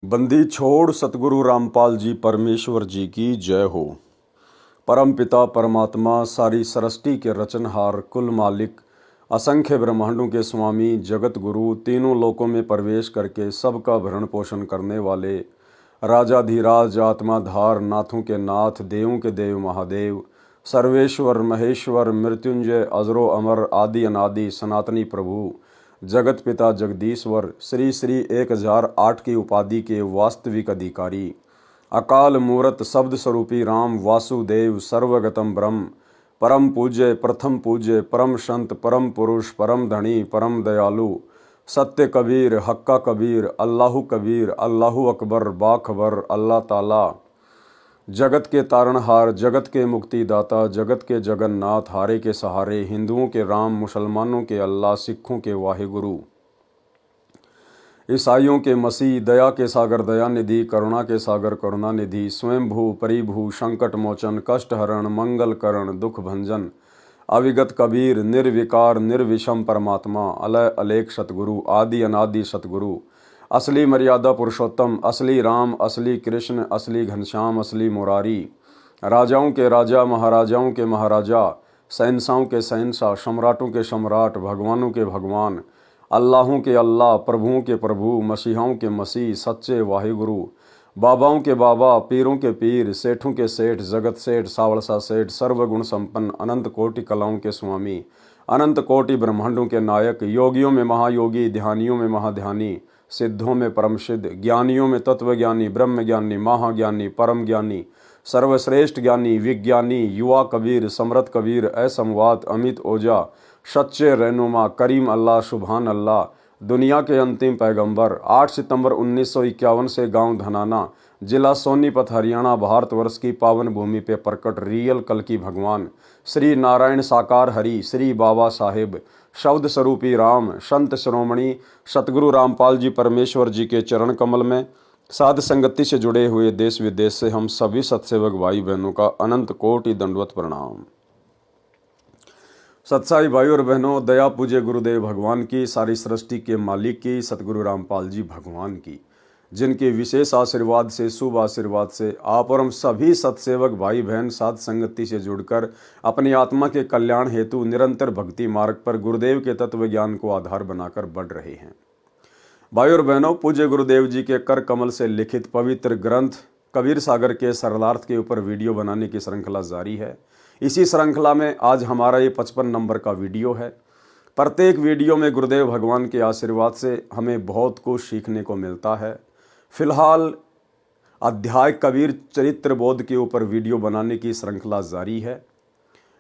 बंदी छोड़ सतगुरु रामपाल जी परमेश्वर जी की जय हो। परम पिता परमात्मा सारी सृष्टि के रचनहार कुल मालिक असंख्य ब्रह्मांडों के स्वामी जगत गुरु तीनों लोकों में प्रवेश करके सबका भरण पोषण करने वाले राजाधिराज आत्माधार नाथों के नाथ देवों के देव महादेव सर्वेश्वर महेश्वर मृत्युंजय अजरो अमर आदि अनादि सनातनी प्रभु जगत पिता जगदीश्वर श्री श्री 1008 की उपाधि के वास्तविक अधिकारी अकाल मूरत शब्द स्वरूपी राम वासुदेव सर्वगतम ब्रह्म परम पूज्य प्रथम पूज्य परम संत परम पुरुष परम धनी परम दयालु सत्य कबीर हक्का कबीर अल्लाहु कबीर अल्लाहु अकबर बाखबर अल्लाह ताला जगत के तारणहार जगत के मुक्तिदाता जगत के जगन्नाथ हारे के सहारे हिंदुओं के राम मुसलमानों के अल्लाह सिखों के वाहिगुरु ईसाइयों के मसीह दया के सागर दयानिधि करुणा के सागर करुणानिधि स्वयंभू परिभू संकट मोचन कष्ट हरण मंगल करण दुख भंजन अविगत कबीर निर्विकार निर्विषम परमात्मा अलय अलेख सतगुरु आदि अनादि सतगुरु असली मर्यादा पुरुषोत्तम असली राम असली कृष्ण असली घनश्याम असली मुरारी राजाओं के राजा महाराजाओं के महाराजा शहंशाहों के शहंशाह सम्राटों के सम्राट भगवानों के भगवान अल्लाहों के अल्लाह प्रभुओं के प्रभु मसीहाओं के मसीह सच्चे वाहिगुरु बाबाओं के बाबा पीरों के पीर सेठों के सेठ जगत सेठ सावड़सा सेठ सर्वगुण संपन्न अनंत कोटि कलाओं के स्वामी अनंत कोटि ब्रह्मांडों के नायक योगियों में महायोगी ध्यानियों में महाध्यानी सिद्धों में परम सिद्ध ज्ञानियों में तत्वज्ञानी ब्रह्मज्ञानी महाज्ञानी परम ज्ञानी सर्वश्रेष्ठ ज्ञानी विज्ञानी युवा कबीर समृत कबीर असमवात अमित ओजा सच्चे रहनुमा करीम अल्लाह सुभान अल्लाह दुनिया के अंतिम पैगंबर 8 सितंबर 1951 से गांव धनाना जिला सोनीपत हरियाणा भारतवर्ष की पावन भूमि पे प्रकट रियल कल की भगवान श्री नारायण साकार हरि श्री बाबा साहेब शब्द स्वरूपी राम संत श्रोमणी सतगुरु रामपाल जी परमेश्वर जी के चरण कमल में साध संगति से जुड़े हुए देश विदेश से हम सभी सत्सेवक भाई बहनों का अनंत कोटि दंडवत प्रणाम। सत्साई भाई और बहनों, दया पूज्य गुरुदेव भगवान की, सारी सृष्टि के मालिक की, सतगुरु रामपाल जी भगवान की, जिनके विशेष आशीर्वाद से शुभ आशीर्वाद से आप और हम सभी सत्सेवक भाई बहन साध संगति से जुड़कर अपनी आत्मा के कल्याण हेतु निरंतर भक्ति मार्ग पर गुरुदेव के तत्व ज्ञान को आधार बनाकर बढ़ रहे हैं। भाई और बहनों, पूज्य गुरुदेव जी के कर कमल से लिखित पवित्र ग्रंथ कबीर सागर के सरलार्थ के ऊपर वीडियो बनाने की श्रृंखला जारी है। इसी श्रृंखला में आज हमारा ये 55 नंबर का वीडियो है। प्रत्येक वीडियो में गुरुदेव भगवान के आशीर्वाद से हमें बहुत कुछ सीखने को मिलता है। फिलहाल अध्याय कबीर चरित्र बोध के ऊपर वीडियो बनाने की श्रृंखला जारी है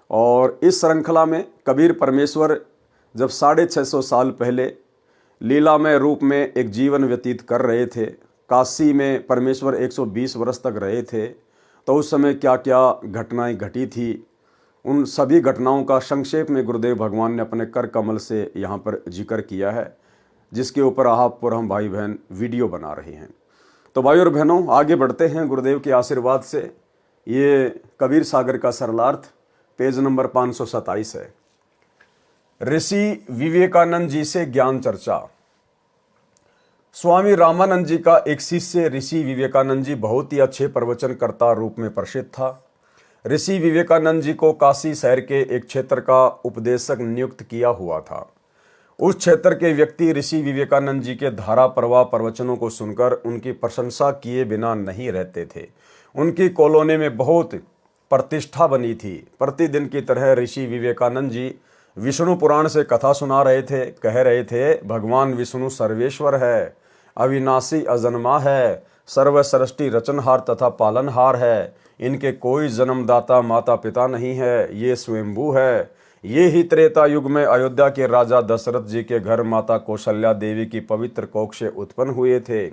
और इस श्रृंखला में कबीर परमेश्वर जब 650 साल पहले लीलामय रूप में एक जीवन व्यतीत कर रहे थे, काशी में परमेश्वर 120 वर्ष तक रहे थे, तो उस समय क्या क्या घटनाएं घटी थी, उन सभी घटनाओं का संक्षेप में गुरुदेव भगवान ने अपने कर कमल से यहाँ पर जिक्र किया है, जिसके ऊपर आप और हम भाई बहन वीडियो बना रहे हैं। तो भाई और बहनों, आगे बढ़ते हैं गुरुदेव के आशीर्वाद से। ये कबीर सागर का सरलार्थ पेज नंबर 527 है। ऋषि विवेकानंद जी से ज्ञान चर्चा। स्वामी रामानंद जी का एक शिष्य ऋषि विवेकानंद जी बहुत ही अच्छे प्रवचनकर्ता रूप में प्रसिद्ध था। ऋषि विवेकानंद जी को काशी शहर के एक क्षेत्र का उपदेशक नियुक्त किया हुआ था। उस क्षेत्र के व्यक्ति ऋषि विवेकानंद जी के धारा प्रवाह प्रवचनों को सुनकर उनकी प्रशंसा किए बिना नहीं रहते थे। उनकी कॉलोनी में बहुत प्रतिष्ठा बनी थी। प्रतिदिन की तरह ऋषि विवेकानंद जी विष्णु पुराण से कथा सुना रहे थे। कह रहे थे, भगवान विष्णु सर्वेश्वर है, अविनाशी अजन्मा है, सर्वसृष्टि रचनहार तथा पालनहार है। इनके कोई जन्मदाता माता पिता नहीं है, ये स्वयंभू है। ये ही त्रेता युग में अयोध्या के राजा दशरथ जी के घर माता कौशल्या देवी की पवित्र कोख से उत्पन्न हुए थे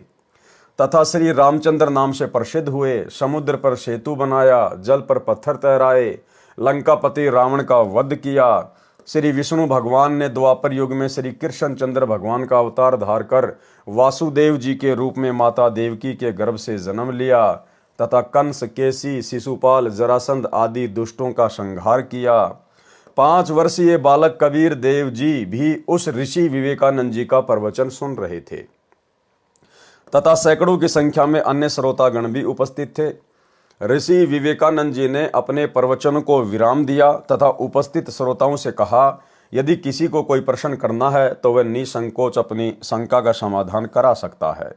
तथा श्री रामचंद्र नाम से प्रसिद्ध हुए। समुद्र पर सेतु बनाया, जल पर पत्थर तैराए, लंकापति रावण का वध किया। श्री विष्णु भगवान ने द्वापर युग में श्री कृष्ण चंद्र भगवान का अवतार धार कर वासुदेव जी के रूप में माता देवकी के गर्भ से जन्म लिया तथा कंस केसी शिशुपाल जरासंध आदि दुष्टों का संहार किया। 5 वर्षीय बालक कबीर देव जी भी उस ऋषि विवेकानंद जी का प्रवचन सुन रहे थे। तथा सैकड़ों की संख्या में अन्य श्रोतागण भी उपस्थित थे। ऋषि विवेकानंद जी ने अपने प्रवचन को विराम दिया तथा उपस्थित श्रोताओं से कहा, यदि किसी को कोई प्रश्न करना है तो वह निसंकोच अपनी शंका का समाधान करा सकता है।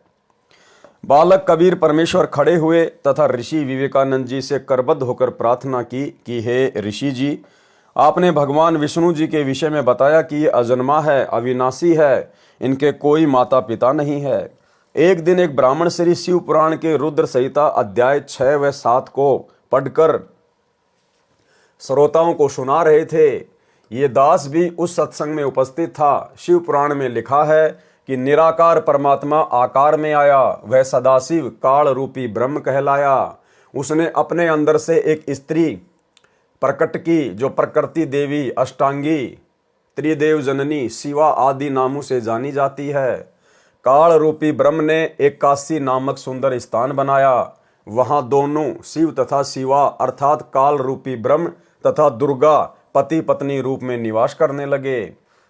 बालक कबीर परमेश्वर खड़े हुए तथा ऋषि विवेकानंद जी से करबद्ध होकर प्रार्थना की कि हे ऋषि जी, आपने भगवान विष्णु जी के विषय में बताया कि ये अजन्मा है, अविनाशी है, इनके कोई माता पिता नहीं है। एक दिन एक ब्राह्मण श्री शिव पुराण के रुद्र संहिता अध्याय 6 व 7 को पढ़कर श्रोताओं को सुना रहे थे। ये दास भी उस सत्संग में उपस्थित था। शिव पुराण में लिखा है कि निराकार परमात्मा आकार में आया, वह सदाशिव काल रूपी ब्रह्म कहलाया। उसने अपने अंदर से एक स्त्री प्रकट की जो प्रकृति देवी, अष्टांगी, त्रिदेव जननी, शिवा आदि नामों से जानी जाती है। काल रूपी ब्रह्म ने एक काशी नामक सुंदर स्थान बनाया। वहां दोनों शिव तथा शिवा अर्थात काल रूपी ब्रह्म तथा दुर्गा पति पत्नी रूप में निवास करने लगे।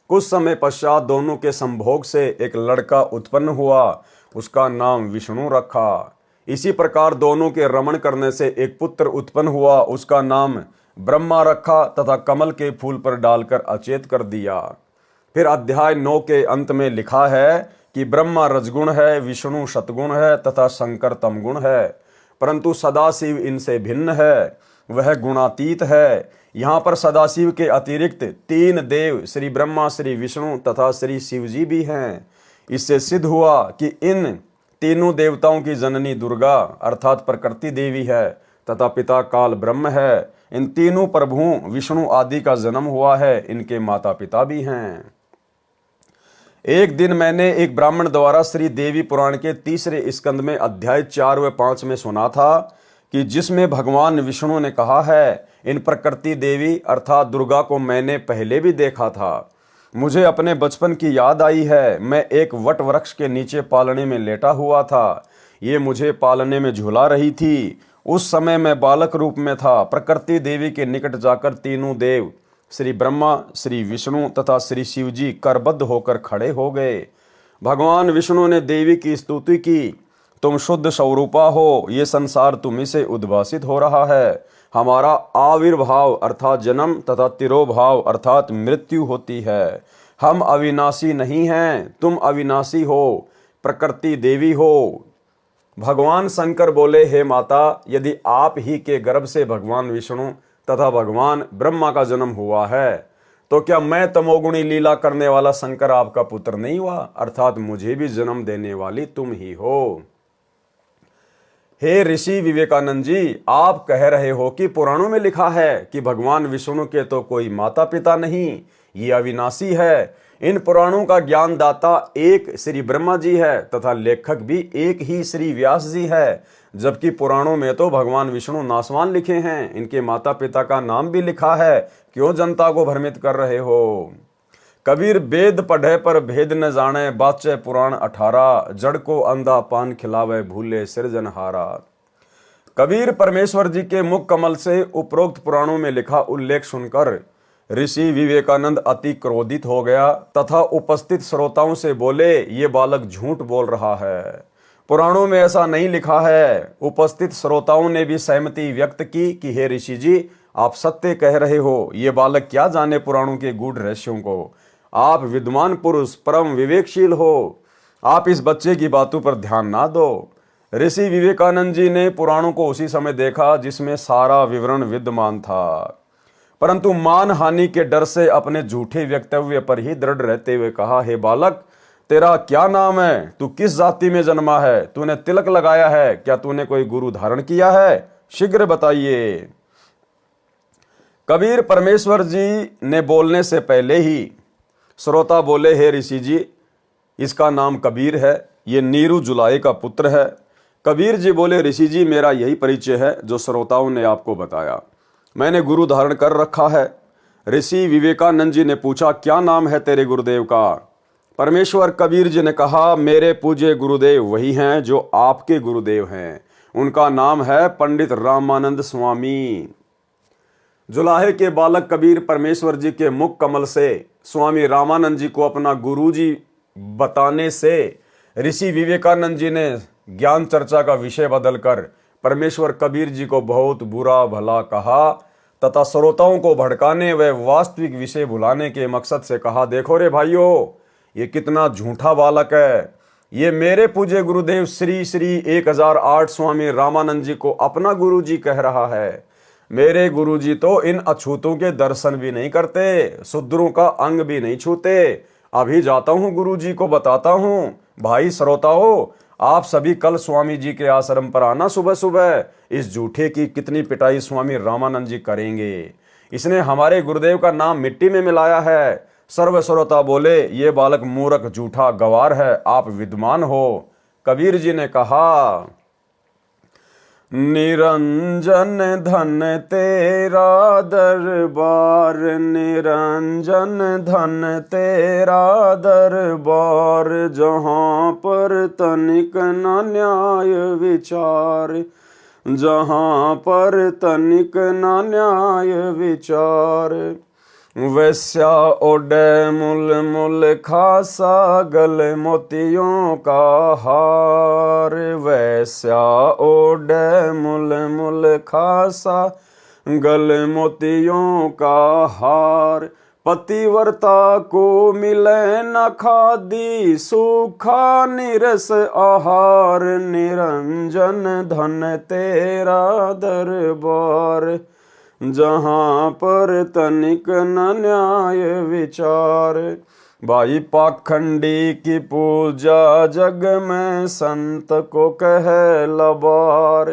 कुछ समय पश्चात दोनों के संभोग से एक लड़का उत्पन्न हुआ, उसका नाम विष्णु रखा। इसी प्रकार दोनों के रमण करने से एक पुत्र उत्पन्न हुआ, उसका नाम ब्रह्मा रखा तथा कमल के फूल पर डालकर अचेत कर दिया। फिर अध्याय 9 के अंत में लिखा है कि ब्रह्मा रजगुण है, विष्णु सतगुण है तथा शंकर तमगुण है, परंतु सदाशिव इनसे भिन्न है, वह गुणातीत है। यहाँ पर सदाशिव के अतिरिक्त 3 देव श्री ब्रह्मा, श्री विष्णु तथा श्री शिवजी भी हैं। इससे सिद्ध हुआ कि इन तीनों देवताओं की जननी दुर्गा अर्थात प्रकृति देवी है तथा पिता काल ब्रह्म है। इन तीनों प्रभुओं विष्णु आदि का जन्म हुआ है, इनके माता पिता भी हैं। एक दिन मैंने एक ब्राह्मण द्वारा श्री देवी पुराण के 3 स्कंद में अध्याय 4 व 5 में सुना था कि जिसमें भगवान विष्णु ने कहा है, इन प्रकृति देवी अर्थात दुर्गा को मैंने पहले भी देखा था। मुझे अपने बचपन की याद आई है। मैं एक वट वृक्ष के नीचे पालने में लेटा हुआ था। ये मुझे पालने में झुला रही थी। उस समय मैं बालक रूप में था। प्रकृति देवी के निकट जाकर तीनों देव श्री ब्रह्मा, श्री विष्णु तथा श्री शिवजी करबद्ध होकर खड़े हो गए। भगवान विष्णु ने देवी की स्तुति की, तुम शुद्ध स्वरूपा हो, ये संसार तुम्ही से उद्भासित हो रहा है। हमारा आविर्भाव अर्थात जन्म तथा तिरोभाव अर्थात मृत्यु होती है। हम अविनाशी नहीं हैं, तुम अविनाशी हो, प्रकृति देवी हो। भगवान शंकर बोले, हे माता, यदि आप ही के गर्भ से भगवान विष्णु तथा भगवान ब्रह्मा का जन्म हुआ है तो क्या मैं तमोगुणी लीला करने वाला शंकर आपका पुत्र नहीं हुआ, अर्थात मुझे भी जन्म देने वाली तुम ही हो। हे ऋषि विवेकानंद जी, आप कह रहे हो कि पुराणों में लिखा है कि भगवान विष्णु के तो कोई माता पिता नहीं, ये अविनाशी है। इन पुराणों का ज्ञानदाता एक श्री ब्रह्मा जी है तथा लेखक भी एक ही श्री व्यास जी है, जबकि पुराणों में तो भगवान विष्णु नासवान लिखे हैं, इनके माता पिता का नाम भी लिखा है। क्यों जनता को भ्रमित कर रहे हो? कबीर वेद पढ़े पर भेद न जाने, बाचे पुराण 18, जड़ को अंधा पान खिलावे भूले सृजनहारा। कबीर परमेश्वर जी के मुख कमल से उपरोक्त पुराणों में लिखा उल्लेख सुनकर ऋषि विवेकानंद अति क्रोधित हो गया तथा उपस्थित श्रोताओं से बोले, ये बालक झूठ बोल रहा है, पुराणों में ऐसा नहीं लिखा है। उपस्थित श्रोताओं ने भी सहमति व्यक्त की कि हे ऋषि जी, आप सत्य कह रहे हो। ये बालक क्या जाने पुराणों के गूढ़ रहस्यों को। आप विद्वान पुरुष, परम विवेकशील हो, आप इस बच्चे की बातों पर ध्यान ना दो। ऋषि विवेकानंद जी ने पुराणों को उसी समय देखा जिसमें सारा विवरण विद्यमान था, परंतु मान हानि के डर से अपने झूठे वक्तव्य पर ही दृढ़ रहते हुए कहा, हे बालक, तेरा क्या नाम है? तू किस जाति में जन्मा है? तूने तिलक लगाया है? क्या तूने कोई गुरु धारण किया है? शीघ्र बताइए। कबीर परमेश्वर जी ने बोलने से पहले ही श्रोता बोले, हे ऋषि जी, इसका नाम कबीर है, ये नीरू जुलाई का पुत्र है। कबीर जी बोले, ऋषि जी, मेरा यही परिचय है जो श्रोताओं ने आपको बताया, मैंने गुरु धारण कर रखा है। ऋषि विवेकानंद जी ने पूछा, क्या नाम है तेरे गुरुदेव का? परमेश्वर कबीर जी ने कहा, मेरे पूज्य गुरुदेव वही हैं जो आपके गुरुदेव हैं, उनका नाम है पंडित रामानंद स्वामी। जुलाहे के बालक कबीर परमेश्वर जी के मुख कमल से स्वामी रामानंद जी को अपना गुरु जी बताने से ऋषि विवेकानंद जी ने ज्ञान चर्चा का विषय बदलकर परमेश्वर कबीर जी को बहुत बुरा भला कहा तथा श्रोताओं को भड़काने व वास्तविक विषय भुलाने के मकसद से कहा, देखो रे भाइयों, ये कितना झूठा बालक है। ये मेरे पूज्य गुरुदेव श्री श्री 1008 स्वामी रामानंद जी को अपना गुरु जी कह रहा है। मेरे गुरु जी तो इन अछूतों के दर्शन भी नहीं करते, शूद्रों का अंग भी नहीं छूते। अभी जाता हूँ गुरु जी को बताता हूँ। भाई श्रोताओं, आप सभी कल स्वामी जी के आश्रम पर आना सुबह सुबह। इस झूठे की कितनी पिटाई स्वामी रामानंद जी करेंगे। इसने हमारे गुरुदेव का नाम मिट्टी में मिलाया है। सर्व श्रोता बोले, ये बालक मूर्ख झूठा गवार है, आप विद्वान हो। कबीर जी ने कहा, निरंजन धन तेरा दरबार, निरंजन धन तेरा दरबार, जहाँ पर तनिक न न्याय विचार, जहाँ पर तनिक न न्याय विचार। वैस्या ओडे मुल मुल खासा, गल मोतियों का हार, वैस्या ओडे मुल मुल खासा, गल मोतियों का हार। पतिव्रता को मिले न खादी, सूखा निरस आहार, निरंजन धन तेरा दरबार, जहाँ पर तनिक न न्याय विचार। भाई पाखंडी की पूजा जग में संत को कहे लबार,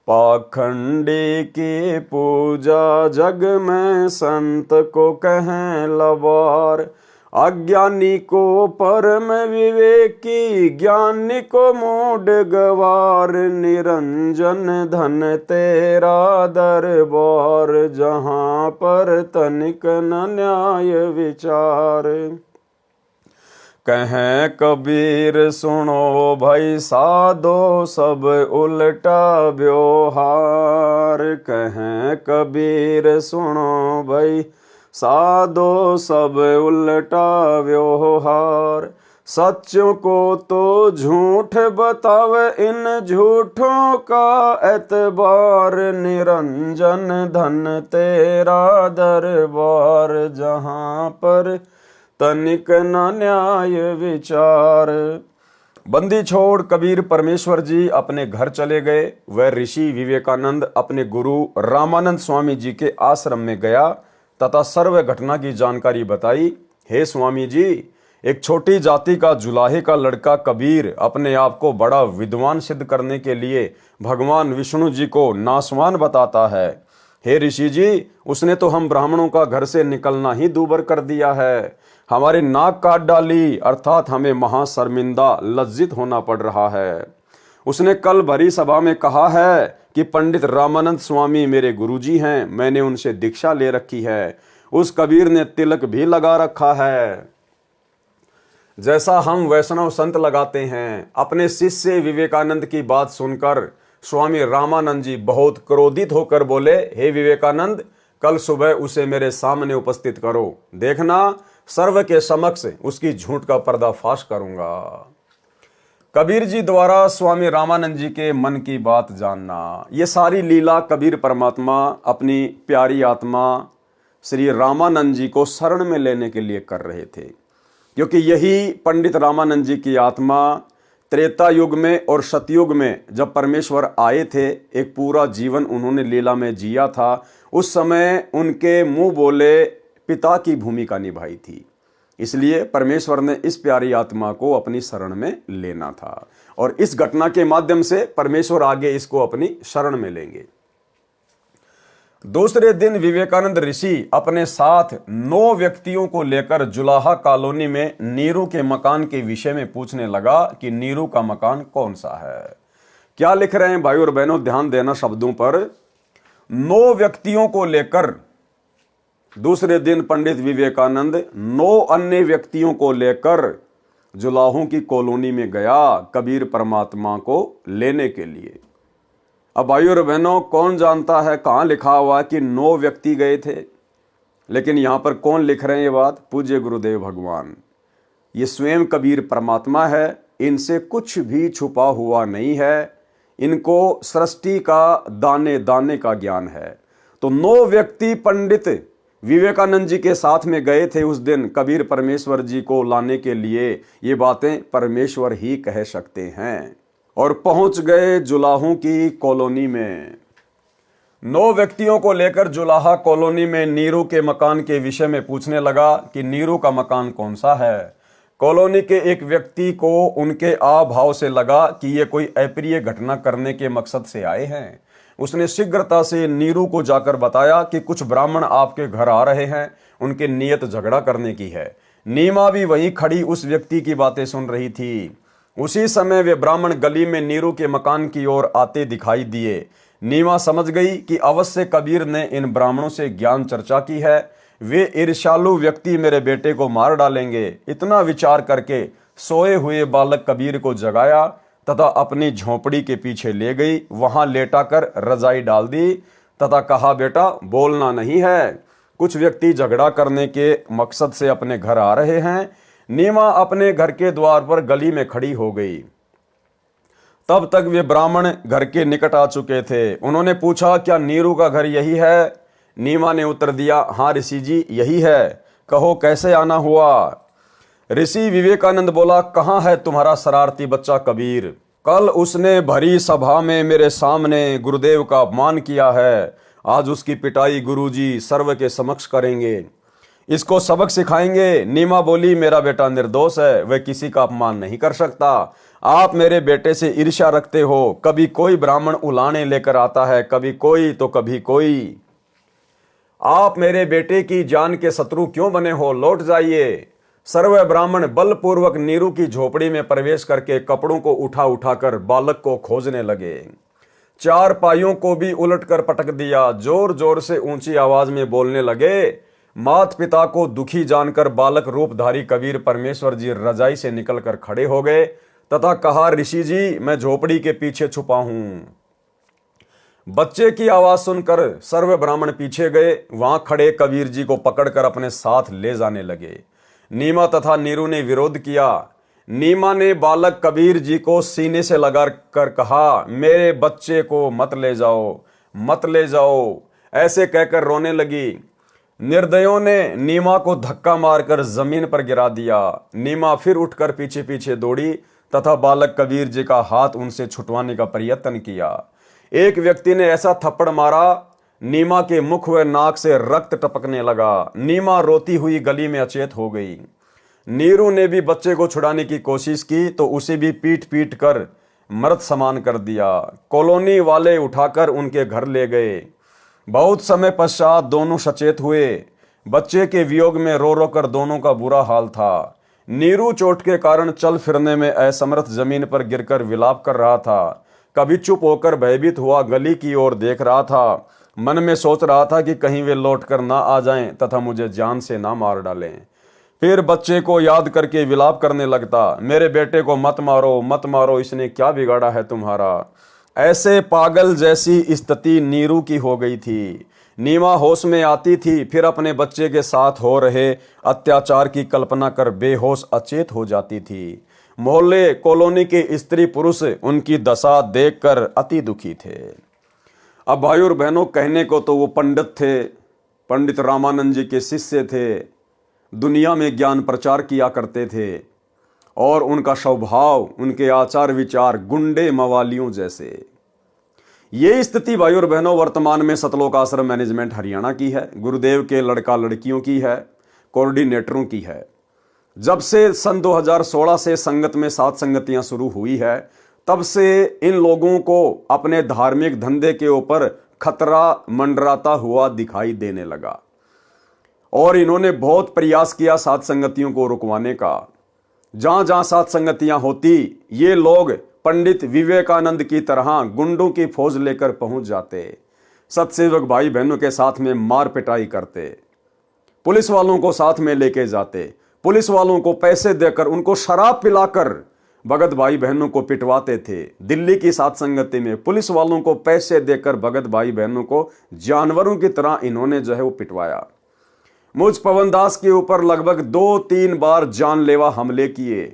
पाखंडी की पूजा जग में संत को कहे लबार। अज्ञानी को परम विवेकी, ज्ञानी को मूढ़ गवार, निरंजन धन तेरा दरबार, जहाँ पर तनिक न न्याय विचार। कहें कबीर सुनो भाई साधो, सब उल्टा व्यवहार, कहें कबीर सुनो भाई साधो, सब उल्टा व्यवहार। सच्चों को तो झूठ बतावे, इन झूठों का एतबार, निरंजन धन तेरा दरबार, जहाँ पर तनिक न न्याय विचार। बंदी छोड़ कबीर परमेश्वर जी अपने घर चले गए। वह ऋषि विवेकानंद अपने गुरु रामानंद स्वामी जी के आश्रम में गया तथा सर्व घटना की जानकारी बताई। हे स्वामी जी, एक छोटी जाति का जुलाहे का लड़का कबीर अपने आप को बड़ा विद्वान सिद्ध करने के लिए भगवान विष्णु जी को नासवान बताता है। हे ऋषि जी, उसने तो हम ब्राह्मणों का घर से निकलना ही दूभर कर दिया है, हमारी नाक काट डाली, अर्थात हमें महाशर्मिंदा लज्जित होना पड़ रहा है। उसने कल भरी सभा में कहा है कि पंडित रामानंद स्वामी मेरे गुरुजी हैं, मैंने उनसे दीक्षा ले रखी है। उस कबीर ने तिलक भी लगा रखा है, जैसा हम वैष्णव संत लगाते हैं। अपने शिष्य विवेकानंद की बात सुनकर स्वामी रामानंद जी बहुत क्रोधित होकर बोले, हे विवेकानंद, कल सुबह उसे मेरे सामने उपस्थित करो, देखना सर्व के समक्ष उसकी झूठ का पर्दाफाश करूंगा। कबीर जी द्वारा स्वामी रामानंद जी के मन की बात जानना, ये सारी लीला कबीर परमात्मा अपनी प्यारी आत्मा श्री रामानंद जी को शरण में लेने के लिए कर रहे थे, क्योंकि यही पंडित रामानंद जी की आत्मा त्रेता युग में और सतयुग में जब परमेश्वर आए थे, एक पूरा जीवन उन्होंने लीला में जिया था। उस समय उनके मुंह बोले पिता की भूमिका निभाई थी, इसलिए परमेश्वर ने इस प्यारी आत्मा को अपनी शरण में लेना था और इस घटना के माध्यम से परमेश्वर आगे इसको अपनी शरण में लेंगे। दूसरे दिन विवेकानंद ऋषि अपने साथ 9 व्यक्तियों को लेकर जुलाहा कॉलोनी में नीरू के मकान के विषय में पूछने लगा कि नीरू का मकान कौन सा है। क्या लिख रहे हैं भाई और बहनों, ध्यान देना शब्दों पर। 9 व्यक्तियों को लेकर दूसरे दिन पंडित विवेकानंद 9 अन्य व्यक्तियों को लेकर जुलाहों की कॉलोनी में गया कबीर परमात्मा को लेने के लिए। अब भाइयों और बहनों, कौन जानता है कहाँ लिखा हुआ कि 9 व्यक्ति गए थे, लेकिन यहाँ पर कौन लिख रहे हैं ये बात? पूज्य गुरुदेव भगवान। ये स्वयं कबीर परमात्मा है इनसे कुछ भी छुपा हुआ नहीं है, इनको सृष्टि का दाने दाने का ज्ञान है। तो 9 व्यक्ति पंडित विवेकानंद जी के साथ में गए थे उस दिन कबीर परमेश्वर जी को लाने के लिए। ये बातें परमेश्वर ही कह सकते हैं। और पहुंच गए जुलाहों की कॉलोनी में। 9 व्यक्तियों को लेकर जुलाहा कॉलोनी में नीरू के मकान के विषय में पूछने लगा कि नीरू का मकान कौन सा है। कॉलोनी के एक व्यक्ति को उनके आभाव से लगा कि ये कोई अप्रिय घटना करने के मकसद से आए हैं। उसने शीघ्रता से नीरू को जाकर बताया कि कुछ ब्राह्मण आपके घर आ रहे हैं, उनकी नीयत झगड़ा करने की है। नीमा भी वहीं खड़ी उस व्यक्ति की बातें सुन रही थी। उसी समय वे ब्राह्मण गली में नीरू के मकान की ओर आते दिखाई दिए। नीमा समझ गई कि अवश्य कबीर ने इन ब्राह्मणों से ज्ञान चर्चा की है, वे ईर्ष्यालु व्यक्ति मेरे बेटे को मार डालेंगे। इतना विचार करके सोए हुए बालक कबीर को जगाया तथा अपनी झोपड़ी के पीछे ले गई। वहां लेटाकर रजाई डाल दी तथा कहा, बेटा बोलना नहीं है, कुछ व्यक्ति झगड़ा करने के मकसद से अपने घर आ रहे हैं। नीमा अपने घर के द्वार पर गली में खड़ी हो गई। तब तक वे ब्राह्मण घर के निकट आ चुके थे। उन्होंने पूछा, क्या नीरू का घर यही है? नीमा ने उत्तर दिया, हाँ ऋषि जी यही है। कहो कैसे आना हुआ? ऋषि विवेकानंद बोला, कहाँ है तुम्हारा शरारती बच्चा कबीर? कल उसने भरी सभा में मेरे सामने गुरुदेव का अपमान किया है। आज उसकी पिटाई गुरुजी सर्व के समक्ष करेंगे, इसको सबक सिखाएंगे। नीमा बोली, मेरा बेटा निर्दोष है, वह किसी का अपमान नहीं कर सकता। आप मेरे बेटे से ईर्ष्या रखते हो। कभी कोई ब्राह्मण उलाने लेकर आता है, कभी कोई तो कभी कोई। आप मेरे बेटे की जान के शत्रु क्यों बने हो? लौट जाइए। सर्व ब्राह्मण बलपूर्वक नीरू की झोपड़ी में प्रवेश करके कपड़ों को उठा उठाकर बालक को खोजने लगे। 4 पाइयों को भी उलटकर पटक दिया। जोर जोर से ऊंची आवाज में बोलने लगे। माता पिता को दुखी जानकर बालक रूपधारी कबीर परमेश्वर जी रजाई से निकलकर खड़े हो गए तथा कहा, ऋषि जी मैं झोपड़ी के पीछे छुपा हूं। बच्चे की आवाज सुनकर सर्व ब्राह्मण पीछे गए। वहां खड़े कबीर जी को पकड़कर अपने साथ ले जाने लगे। नीमा तथा नीरू ने विरोध किया। नीमा ने बालक कबीर जी को सीने से लगा कर कहा, मेरे बच्चे को मत ले जाओ, मत ले जाओ। ऐसे कहकर रोने लगी। निर्दयों ने नीमा को धक्का मारकर जमीन पर गिरा दिया। नीमा फिर उठकर पीछे पीछे दौड़ी तथा बालक कबीर जी का हाथ उनसे छुटवाने का प्रयत्न किया। एक व्यक्ति ने ऐसा थप्पड़ मारा, नीमा के मुख व नाक से रक्त टपकने लगा। नीमा रोती हुई गली में अचेत हो गई। नीरू ने भी बच्चे को छुड़ाने की कोशिश की तो उसे भी पीट पीट कर मृत समान कर दिया। कॉलोनी वाले उठाकर उनके घर ले गए। बहुत समय पश्चात दोनों सचेत हुए। बच्चे के वियोग में रो रो कर दोनों का बुरा हाल था। नीरू चोट के कारण चल फिरने में असमर्थ जमीन पर गिरकर विलाप कर रहा था। कभी चुप होकर भयभीत हुआ गली की ओर देख रहा था। मन में सोच रहा था कि कहीं वे लौटकर ना आ जाएं तथा मुझे जान से ना मार डालें। फिर बच्चे को याद करके विलाप करने लगता, मेरे बेटे को मत मारो, मत मारो, इसने क्या बिगाड़ा है तुम्हारा। ऐसे पागल जैसी स्थिति नीरू की हो गई थी। नीमा होश में आती थी, फिर अपने बच्चे के साथ हो रहे अत्याचार की कल्पना कर बेहोश अचेत हो जाती थी। मोहल्ले कॉलोनी के स्त्री पुरुष उनकी दशा देखकर अति दुखी थे। अब भाई और बहनों, कहने को तो वो पंडित थे, पंडित रामानंद जी के शिष्य थे, दुनिया में ज्ञान प्रचार किया करते थे और उनका स्वभाव, उनके आचार विचार गुंडे मवालियों जैसे। ये स्थिति भाई और बहनों वर्तमान में सतलोक आश्रम मैनेजमेंट हरियाणा की है, गुरुदेव के लड़का लड़कियों की है, कोऑर्डिनेटरों की है। जब से सन 2016 से संगत में 7 संगतियां शुरू हुई है, तब से इन लोगों को अपने धार्मिक धंधे के ऊपर खतरा मंडराता हुआ दिखाई देने लगा और इन्होंने बहुत प्रयास किया सात संगतियों को रुकवाने का। जहां जहां सात संगतियां होती, ये लोग पंडित विवेकानंद की तरह गुंडों की फौज लेकर पहुंच जाते, सत्सेवक भाई बहनों के साथ में मार पिटाई करते, पुलिस वालों को साथ में लेके जाते, पुलिस वालों को पैसे देकर उनको शराब पिलाकर भगत भाई बहनों को पिटवाते थे। दिल्ली की सात संगति में पुलिस वालों को पैसे देकर भगत भाई बहनों को जानवरों की तरह इन्होंने जो है वो पिटवाया। मुझ पवन दास के ऊपर लगभग 2-3 बार जानलेवा हमले किए।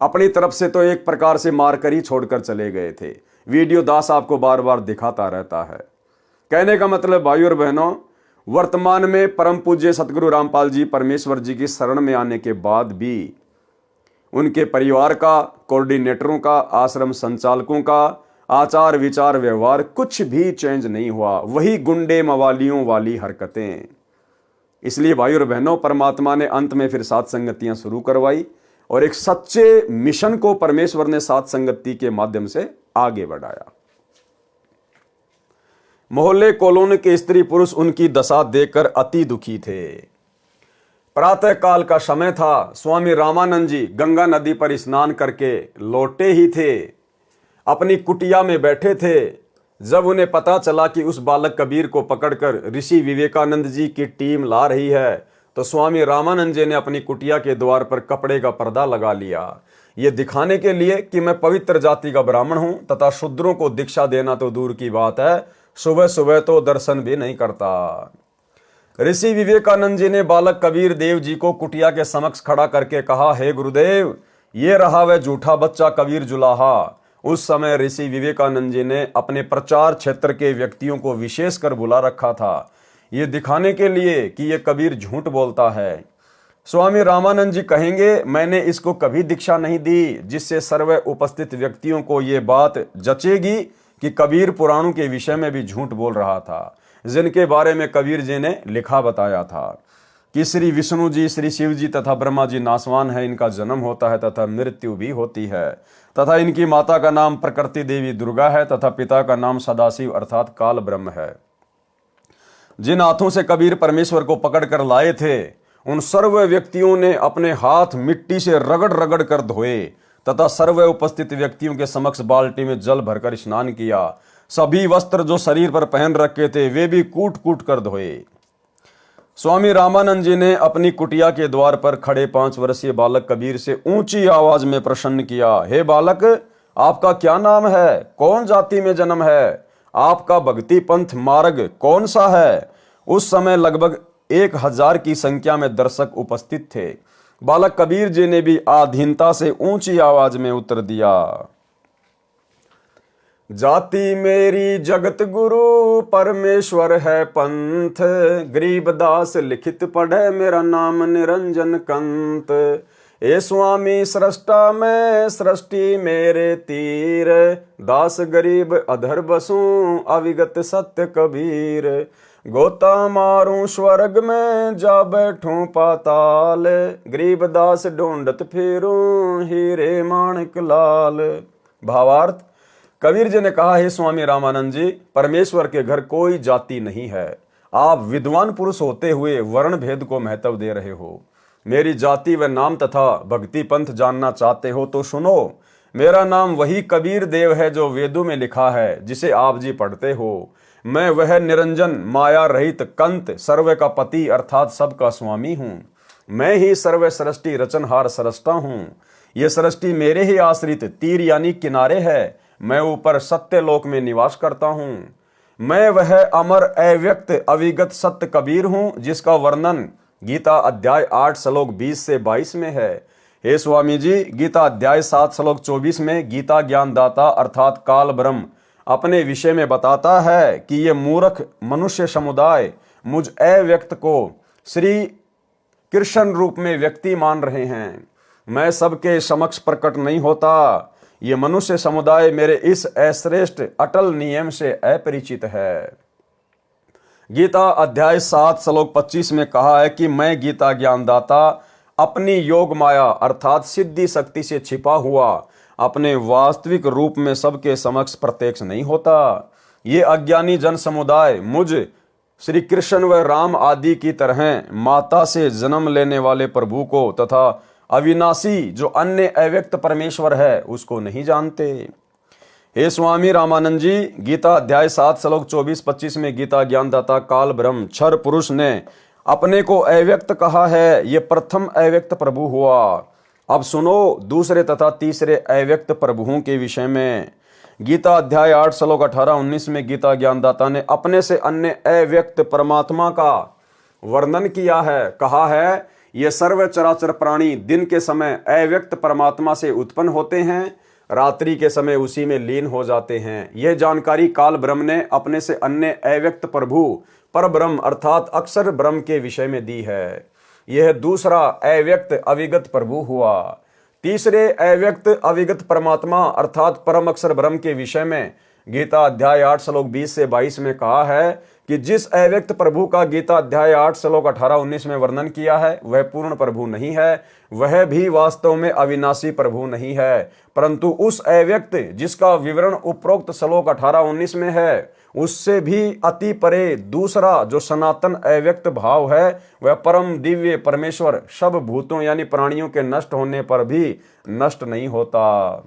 अपनी तरफ से तो एक प्रकार से मारकर ही छोड़कर चले गए थे। वीडियो दास आपको बार बार दिखाता रहता है। कहने का मतलब भाई और बहनों, वर्तमान में परम पूज्य सतगुरु रामपाल जी परमेश्वर जी की शरण में आने के बाद भी उनके परिवार का, कोऑर्डिनेटरों का, आश्रम संचालकों का आचार विचार व्यवहार कुछ भी चेंज नहीं हुआ, वही गुंडे मवालियों वाली हरकतें। इसलिए भाई और बहनों, परमात्मा ने अंत में फिर सात संगतियां शुरू करवाई और एक सच्चे मिशन को परमेश्वर ने सात संगति के माध्यम से आगे बढ़ाया। मोहल्ले कॉलोनी के स्त्री पुरुष उनकी दशा देखकर अति दुखी थे। प्रातः काल का समय था। स्वामी रामानंद जी गंगा नदी पर स्नान करके लौटे ही थे, अपनी कुटिया में बैठे थे। जब उन्हें पता चला कि उस बालक कबीर को पकड़कर ऋषि विवेकानंद जी की टीम ला रही है, तो स्वामी रामानंद जी ने अपनी कुटिया के द्वार पर कपड़े का पर्दा लगा लिया, ये दिखाने के लिए कि मैं पवित्र जाति का ब्राह्मण हूं तथा शूद्रों को दीक्षा देना तो दूर की बात है, सुबह सुबह तो दर्शन भी नहीं करता। ऋषि विवेकानंद जी ने बालक कबीर देव जी को कुटिया के समक्ष खड़ा करके कहा, हे गुरुदेव, ये रहा वह झूठा बच्चा कबीर जुलाहा। उस समय ऋषि विवेकानंद जी ने अपने प्रचार क्षेत्र के व्यक्तियों को विशेषकर बुला रखा था, ये दिखाने के लिए कि ये कबीर झूठ बोलता है। स्वामी रामानंद जी कहेंगे, मैंने इसको कभी दीक्षा नहीं दी जिससे सर्व उपस्थित व्यक्तियों को ये बात जचेगी कि कबीर पुराणों के विषय में भी झूठ बोल रहा था, जिनके बारे में कबीर जी ने लिखा बताया था कि श्री विष्णु जी, श्री शिव जी तथा ब्रह्मा जी नासवान है, इनका जन्म होता है तथा मृत्यु भी होती है, तथा इनकी माता का नाम प्रकृति देवी दुर्गा है तथा पिता का नाम सदाशिव अर्थात काल ब्रह्म है। जिन हाथों से कबीर परमेश्वर को पकड़ कर लाए थे, उन सर्व व्यक्तियों ने अपने हाथ मिट्टी से रगड़ रगड़ कर धोए तथा सर्व उपस्थित व्यक्तियों के समक्ष बाल्टी में जल भरकर स्नान किया। सभी वस्त्र जो शरीर पर पहन रखे थे वे भी कूट कूट कर धोए। स्वामी रामानंद जी ने अपनी कुटिया के द्वार पर खड़े 5 वर्षीय बालक कबीर से ऊंची आवाज में प्रश्न किया, हे बालक, आपका क्या नाम है? कौन जाति में जन्म है? आपका भक्ति पंथ मार्ग कौन सा है? उस समय लगभग 1000 की संख्या में दर्शक उपस्थित थे। बालक कबीर जी ने भी आधीनता से ऊंची आवाज में उत्तर दिया, जाति मेरी जगत गुरु परमेश्वर है पंथ, गरीबदास लिखित पढ़े मेरा नाम निरंजन कंत। ए स्वामी सृष्टा मैं सृष्टि मेरे तीर, दास गरीब अधर बसूं अविगत सत्य कबीर। गोता मारूं स्वर्ग में जा बैठूं पाताल, गरीबदास ढूंढत फिरूं हीरे माणिक लाल। भावार्थ, कबीर जी ने कहा, हे स्वामी रामानंद जी, परमेश्वर के घर कोई जाति नहीं है। आप विद्वान पुरुष होते हुए वर्ण भेद को महत्व दे रहे हो। मेरी जाति व नाम तथा भक्ति पंथ जानना चाहते हो तो सुनो। मेरा नाम वही कबीर देव है जो वेदों में लिखा है, जिसे आप जी पढ़ते हो। मैं वह निरंजन माया रहित कंत सर्व का पति अर्थात सबका स्वामी हूँ। मैं ही सर्व सृष्टि रचनहार सृष्टा हूँ। ये सृष्टि मेरे ही आश्रित तीर यानी किनारे है। मैं ऊपर सत्य लोक में निवास करता हूँ। मैं वह अमर अव्यक्त अविगत सत्य कबीर हूँ, जिसका वर्णन गीता अध्याय 8 श्लोक 20 से 22 में है। हे स्वामी जी, गीता अध्याय 7 श्लोक 24 में गीता ज्ञानदाता अर्थात काल ब्रह्म अपने विषय में बताता है कि ये मूर्ख मनुष्य समुदाय मुझ अव्यक्त को श्री कृष्ण रूप में व्यक्ति मान रहे हैं। मैं सबके समक्ष प्रकट नहीं होता। ये मनुष्य समुदाय मेरे इस अश्रेष्ठ अटल नियम से अपरिचित है। गीता अध्याय 7 श्लोक 25 में कहा है कि मैं गीता ज्ञानदाता अपनी योग माया अर्थात सिद्धि शक्ति से छिपा हुआ अपने वास्तविक रूप में सबके समक्ष प्रत्यक्ष नहीं होता। ये अज्ञानी जन समुदाय मुझ श्री कृष्ण व राम आदि की तरह माता से जन्म लेने वाले प्रभु को तथा अविनाशी जो अन्य अव्यक्त परमेश्वर है उसको नहीं जानते। हे स्वामी रामानंद जी, गीता अध्याय 7 श्लोक 24-25 में गीता ज्ञानदाता काल ब्रह्म क्षर पुरुष ने अपने को अव्यक्त कहा है। ये प्रथम अव्यक्त प्रभु हुआ। अब सुनो दूसरे तथा तीसरे अव्यक्त प्रभुओं के विषय में। गीता अध्याय 8 श्लोक 18-19 में गीता ज्ञानदाता ने अपने से अन्य अव्यक्त परमात्मा का वर्णन किया है। कहा है, ये सर्व चराचर प्राणी दिन के समय अव्यक्त परमात्मा से उत्पन्न होते हैं, रात्रि के समय उसी में लीन हो जाते हैं। यह जानकारी काल ब्रह्म ने अपने से अन्य अव्यक्त प्रभु पर ब्रह्म अर्थात अक्षर ब्रह्म के विषय में दी है। यह दूसरा अव्यक्त अविगत प्रभु हुआ। तीसरे अव्यक्त अविगत परमात्मा अर्थात परम अक्षर ब्रह्म के विषय में गीता अध्याय 8 श्लोक 20 से 22 में कहा है कि जिस अव्यक्त प्रभु का गीता अध्याय 8 श्लोक 18-19 में वर्णन किया है वह पूर्ण प्रभु नहीं है, वह भी वास्तव में अविनाशी प्रभु नहीं है, परंतु उस अव्यक्त जिसका विवरण उपरोक्त श्लोक 18-19 में है उससे भी अति परे दूसरा जो सनातन अव्यक्त भाव है वह परम दिव्य परमेश्वर सब भूतों यानी प्राणियों के नष्ट होने पर भी नष्ट नहीं होता।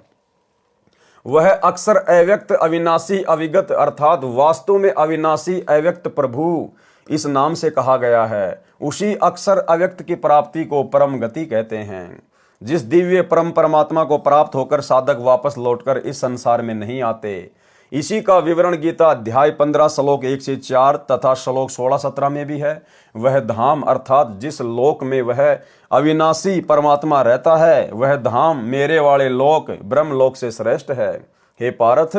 वह अक्षर अव्यक्त अविनाशी अविगत अर्थात वास्तव में अविनाशी अव्यक्त प्रभु इस नाम से कहा गया है। उसी अक्षर अव्यक्त की प्राप्ति को परम गति कहते हैं। जिस दिव्य परम परमात्मा को प्राप्त होकर साधक वापस लौटकर इस संसार में नहीं आते, इसी का विवरण गीता अध्याय 15 श्लोक 1 से 4 तथा श्लोक 16-17 में भी है। वह धाम अर्थात जिस लोक में वह अविनाशी परमात्मा रहता है वह धाम मेरे वाले लोक ब्रह्म लोक से श्रेष्ठ है। हे पार्थ,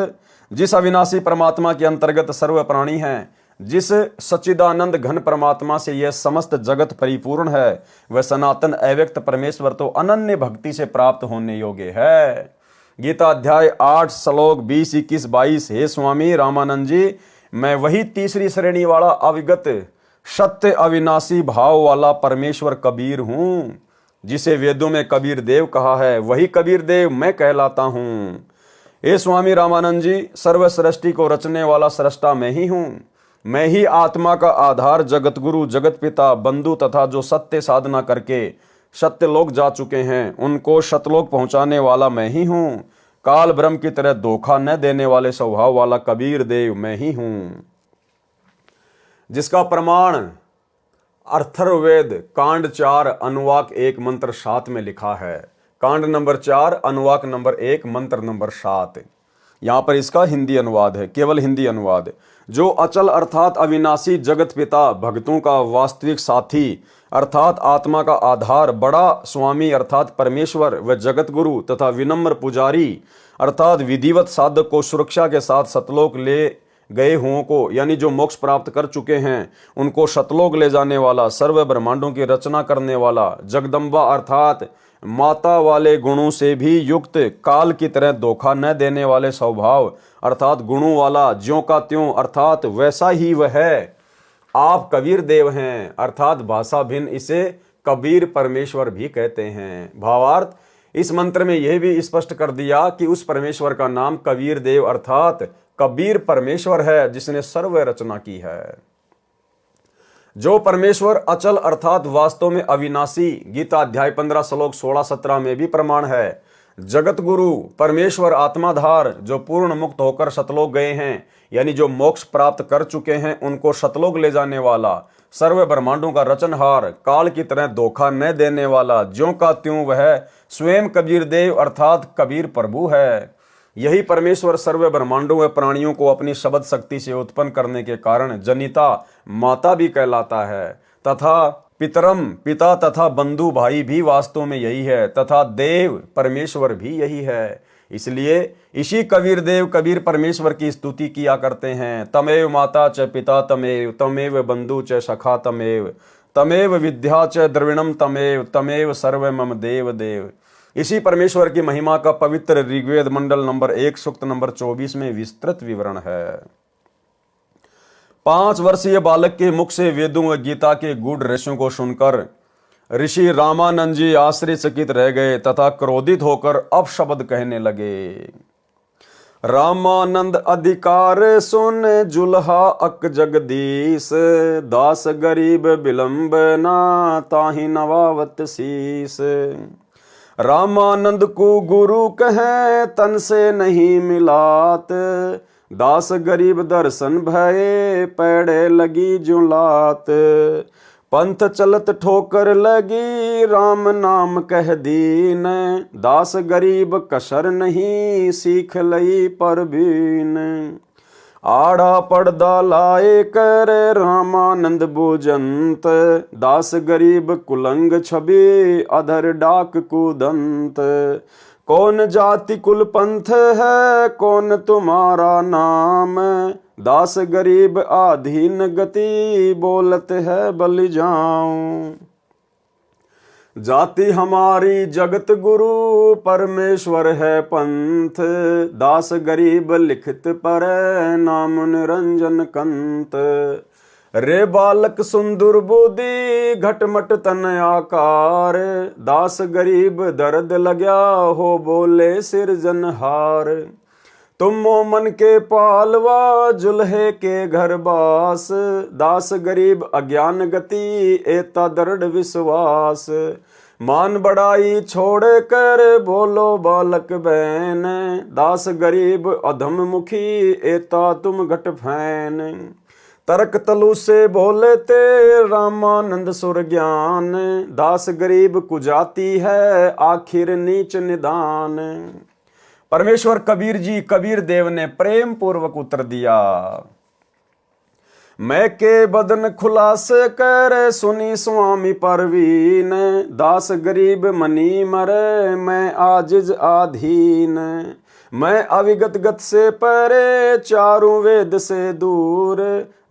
जिस अविनाशी परमात्मा के अंतर्गत सर्व प्राणी हैं, जिस सच्चिदानंद घन परमात्मा से यह समस्त जगत परिपूर्ण है, वह सनातन अव्यक्त परमेश्वर तो अनन्य भक्ति से प्राप्त होने योग्य है। गीता अध्याय 8 श्लोक 20, 21, 22। हे स्वामी रामानंद जी, मैं वही तीसरी श्रेणी वाला अविगत सत्य अविनाशी भाव वाला परमेश्वर कबीर हूं, जिसे वेदों में कबीर देव कहा है, वही कबीर देव मैं कहलाता हूं। हे स्वामी रामानंद जी, सर्व सृष्टि को रचने वाला सृष्टा मैं ही हूं। मैं ही आत्मा का आधार, जगत गुरु, जगत पिता, बंधु तथा जो सत्य साधना करके सत्य लोक जा चुके हैं उनको सतलोक पहुंचाने वाला मैं ही हूं। काल ब्रह्म की तरह धोखा न देने वाले स्वभाव वाला कबीर देव मैं ही हूं। जिसका प्रमाण अथर्ववेद कांड 4 अनुवाक 1 मंत्र 7 में लिखा है। कांड नंबर 4 अनुवाक नंबर 1 मंत्र नंबर 7। यहां पर इसका हिंदी अनुवाद है, केवल हिंदी अनुवाद। जो अचल अर्थात अविनाशी जगत पिता, भक्तों का वास्तविक साथी अर्थात आत्मा का आधार, बड़ा स्वामी अर्थात परमेश्वर व जगत गुरु तथा विनम्र पुजारी अर्थात विधिवत साधक को सुरक्षा के साथ सतलोक ले गए हुओं को यानी जो मोक्ष प्राप्त कर चुके हैं उनको सतलोक ले जाने वाला, सर्व ब्रह्मांडों की रचना करने वाला, जगदम्बा अर्थात माता वाले गुणों से भी युक्त, काल की तरह धोखा न देने वाले स्वभाव अर्थात गुणों वाला, ज्यों का त्यों अर्थात वैसा ही वह है। आप कबीर देव हैं अर्थात भाषा भिन्न इसे कबीर परमेश्वर भी कहते हैं। भावार्थ, इस मंत्र में यह भी स्पष्ट कर दिया कि उस परमेश्वर का नाम कबीर देव अर्थात कबीर परमेश्वर है जिसने सर्व रचना की है। जो परमेश्वर अचल अर्थात वास्तव में अविनाशी, गीता अध्याय 15 श्लोक 16-17 में भी प्रमाण है। जगत गुरु परमेश्वर आत्माधार जो पूर्ण मुक्त होकर सतलोक गए हैं यानी जो मोक्ष प्राप्त कर चुके हैं उनको सतलोक ले जाने वाला, सर्व ब्रह्मांडों का रचनहार, काल की तरह धोखा न देने वाला, ज्यों का त्यों वह स्वयं कबीर देव अर्थात कबीर प्रभु है। यही परमेश्वर सर्व ब्रह्मांडों व प्राणियों को अपनी शब्द शक्ति से उत्पन्न करने के कारण जनिता माता भी कहलाता है तथा पितरम पिता तथा बंधु भाई भी वास्तव में यही है तथा देव परमेश्वर भी यही है। इसलिए इसी कबीर देव कबीर परमेश्वर की स्तुति किया करते हैं। तमेव माता च पिता तमेव, तमेव बंधु च सखा तमेव, तमेव विद्या च द्रविणम तमेव, तमेव सर्व मम देव देव। इसी परमेश्वर की महिमा का पवित्र ऋग्वेद मंडल नंबर 1 सूक्त नंबर 24 में विस्तृत विवरण है। 5 वर्षीय बालक के मुख से वेदों व गीता के गूढ़ रहस्यों को सुनकर ऋषि रामानंद जी आश्चर्यचकित रह गए तथा क्रोधित होकर अपशब्द कहने लगे। रामानंद अधिकार सुन जुल्हा अक जगदीश, दास गरीब विलंब ना ताहि नवावत शीस। रामानंद को गुरु कहे तन से नहीं मिलात, दास गरीब दर्शन भये पैड़े लगी जुलात। पंथ चलत ठोकर लगी राम नाम कह दीन, दास गरीब कसर नहीं सीख लई परवीन। आड़ा पर्दा लाए कर रामानंद भुजंत, दास गरीब कुलंग छवि अधर डाक कुदंत। कौन जाति कुल पंथ है कौन तुम्हारा नाम, दास गरीब आधीन गति बोलत है बलि जाऊं। जाति हमारी जगत गुरु परमेश्वर है पंथ, दास गरीब लिखित पर नाम निरंजन कंत। रे बालक सुंदर बुद्धि घटमट तन आकार, दास गरीब दर्द लग्या हो बोले सिरजनहार। तुम मोमन के पालवा जुल्हे के घर बास, दास गरीब अज्ञान गति एता दृढ़ विश्वास। मान बड़ाई छोड़ कर बोलो बालक बहन, दास गरीब अधम मुखी एता तुम घट फैन। तर्क तलु से बोले ते रामानंद सुर ज्ञान, दास गरीब कुजाती है आखिर नीच निदान। परमेश्वर कबीर जी कबीर देव ने प्रेम पूर्वक उत्तर दिया। मैं के बदन खुलास कर सुनी स्वामी परवीन, दास गरीब मनी मरे मैं आजिज आधीन। मैं अविगत गत से परे चारों वेद से दूर,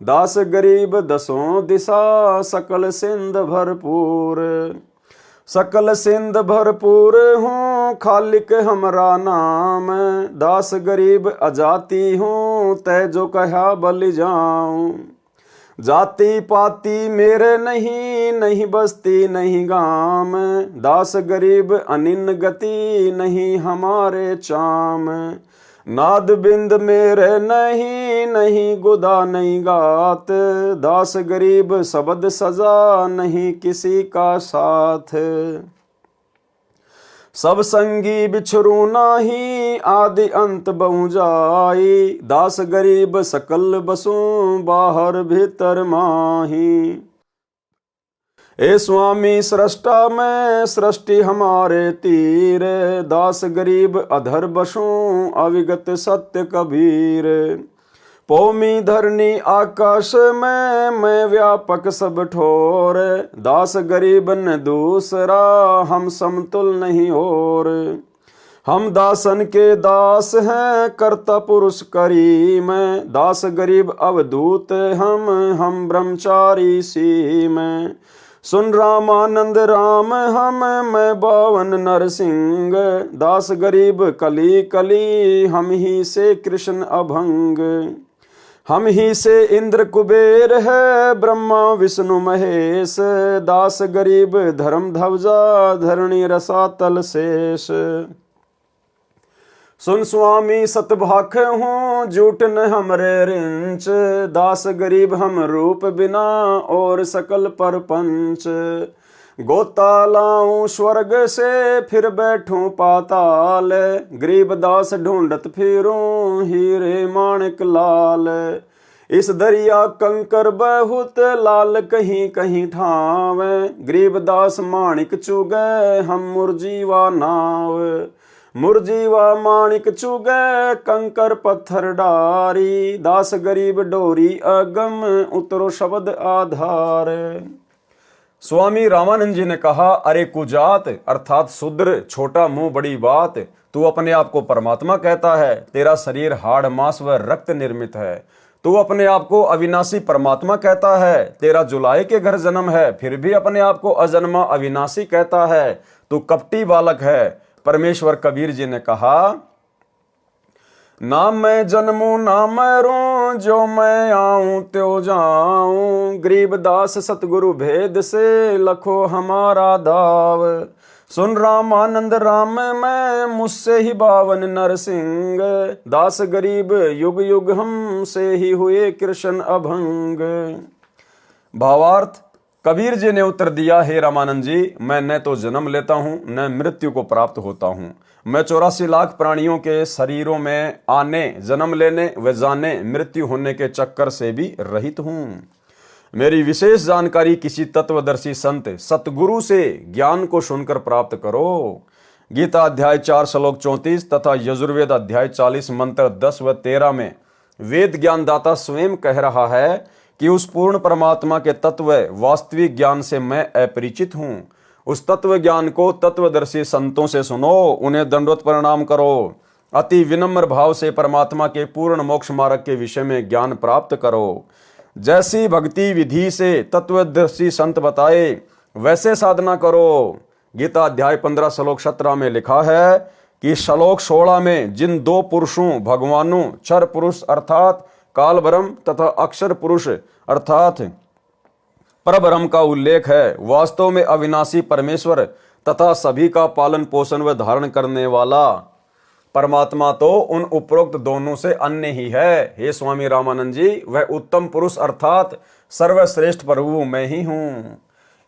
दास गरीब दसों दिशा सकल सिंध भरपूर। सकल सिंध भरपूर हूँ खालिक हमरा नाम, दास गरीब अजाति हूँ तै जो कहा बलि जाऊं। जाति पाति मेरे नहीं नहीं बस्ती नहीं गाम, दास गरीब अनिन गति नहीं हमारे चाम। नाद बिंद मेरे नहीं नहीं गुदा नहीं गात, दास गरीब शब्द सजा नहीं किसी का साथ। सब संगी बिछरू नाही आदि अंत बहु जाई, दास गरीब सकल बसूं बाहर भीतर माही। ए स्वामी सृष्टा में सृष्टि हमारे तीर, दास गरीब अधर बसूं अविगत सत्य कबीर। पौमी धरनी आकाश में मैं व्यापक सब ठोर, दास गरीब न दूसरा हम समतुल नहीं और। हम दासन के दास हैं कर्ता पुरुष करीम, दास गरीब अवधूत हम ब्रह्मचारी सीम। सुन रामानंद राम हम मैं बावन नरसिंह, दास गरीब कली कली हम ही से कृष्ण अभंग। हम ही से इंद्र कुबेर है ब्रह्मा विष्णु महेश, दास गरीब धर्म ध्वजा धरणी रसातल शेष। सुन स्वामी सतभाख हूँ झूठ न हमरे रिंच, दास गरीब हम रूप बिना और सकल परपंच। गोता लाऊं स्वर्ग से फिर बैठूं पाताल, गरीब दास ढूंढत फिरूं हीरे माणिक लाल। इस दरिया कंकर बहुत लाल कहीं कहीं ठाव, गरीब दास माणिक चुगे हम मुरजीवा नाव। मुरजीवा माणिक चुगे कंकर पत्थर डारी, दास गरीब डोरी अगम उतरो शब्द आधार। स्वामी रामानंद जी ने कहा, अरे कुजात अर्थात शूद्र, छोटा मुंह बड़ी बात, तू अपने आप को परमात्मा कहता है, तेरा शरीर हाड़ मांस व रक्त निर्मित है। तू अपने आप को अविनाशी परमात्मा कहता है, तेरा जुलाई के घर जन्म है, फिर भी अपने आप को अजन्मा अविनाशी कहता है, तू कपटी बालक है। परमेश्वर कबीर जी ने कहा, ना मैं जन्मूं ना मरूं, जो मैं आऊं त्यो जाऊं। गरीब दास सतगुरु भेद से लखो हमारा दाव। सुन रामानंद राम मैं मुझसे ही बावन नरसिंह, दास गरीब युग युग हम से ही हुए कृष्ण अभंग। भावार्थ, कबीर जी ने उत्तर दिया, हे रामानंद जी, मैं न तो जन्म लेता हूँ न मृत्यु को प्राप्त होता हूँ। मैं 84 लाख प्राणियों के शरीरों में आने, जन्म लेने व जाने, मृत्यु होने के चक्कर से भी रहित हूँ। मेरी विशेष जानकारी किसी तत्वदर्शी संत सतगुरु से ज्ञान को सुनकर प्राप्त करो। गीता अध्याय 4 श्लोक 34 तथा यजुर्वेद अध्याय 40 मंत्र 10 व 13 में वेद ज्ञानदाता स्वयं कह रहा है कि उस पूर्ण परमात्मा के तत्व वास्तविक ज्ञान से मैं अपरिचित हूं। उस तत्व ज्ञान को तत्वदर्शी संतों से सुनो, उन्हें दंडवत प्रणाम करो, अति विनम्र भाव से परमात्मा के पूर्ण मोक्ष मार्ग के विषय में ज्ञान प्राप्त करो। जैसी भक्ति विधि से तत्वदर्शी संत बताए वैसे साधना करो। गीता अध्याय 15 श्लोक 17 में लिखा है कि श्लोक 16 में जिन दो पुरुषों भगवानों क्षर पुरुष अर्थात काल ब्रह्म तथा अक्षर पुरुष अर्थात परब्रह्म का उल्लेख है, वास्तव में अविनाशी परमेश्वर तथा सभी का पालन पोषण व धारण करने वाला परमात्मा तो उन उपरोक्त दोनों से अन्य ही है। हे स्वामी रामानंद जी, वह उत्तम पुरुष अर्थात सर्वश्रेष्ठ प्रभु मैं ही हूँ।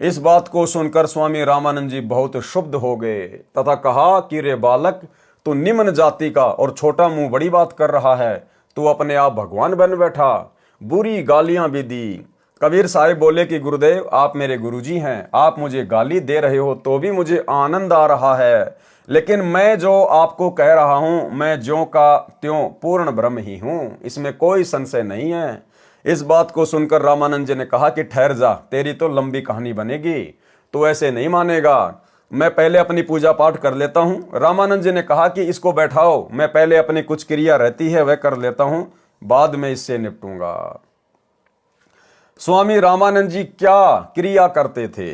इस बात को सुनकर स्वामी रामानंद जी बहुत क्षुब्ध हो गए तथा कहा कि रे बालक, तू निम्न जाति का और छोटा मुंह बड़ी बात कर रहा है, तू अपने आप भगवान बन बैठा। बुरी गालियां भी दी। कबीर साहिब बोले कि गुरुदेव, आप मेरे गुरुजी हैं, आप मुझे गाली दे रहे हो तो भी मुझे आनंद आ रहा है, लेकिन मैं जो आपको कह रहा हूं मैं ज्यों का त्यों पूर्ण ब्रह्म ही हूं, इसमें कोई संशय नहीं है। इस बात को सुनकर रामानंद जी ने कहा कि ठहर जा, तेरी तो लंबी कहानी बनेगी, तो ऐसे नहीं मानेगा, मैं पहले अपनी पूजा पाठ कर लेता हूं। रामानंद जी ने कहा कि इसको बैठाओ, मैं पहले अपनी कुछ क्रिया रहती है वह कर लेता हूं, बाद में इससे निपटूंगा। स्वामी रामानंद जी क्या क्रिया करते थे?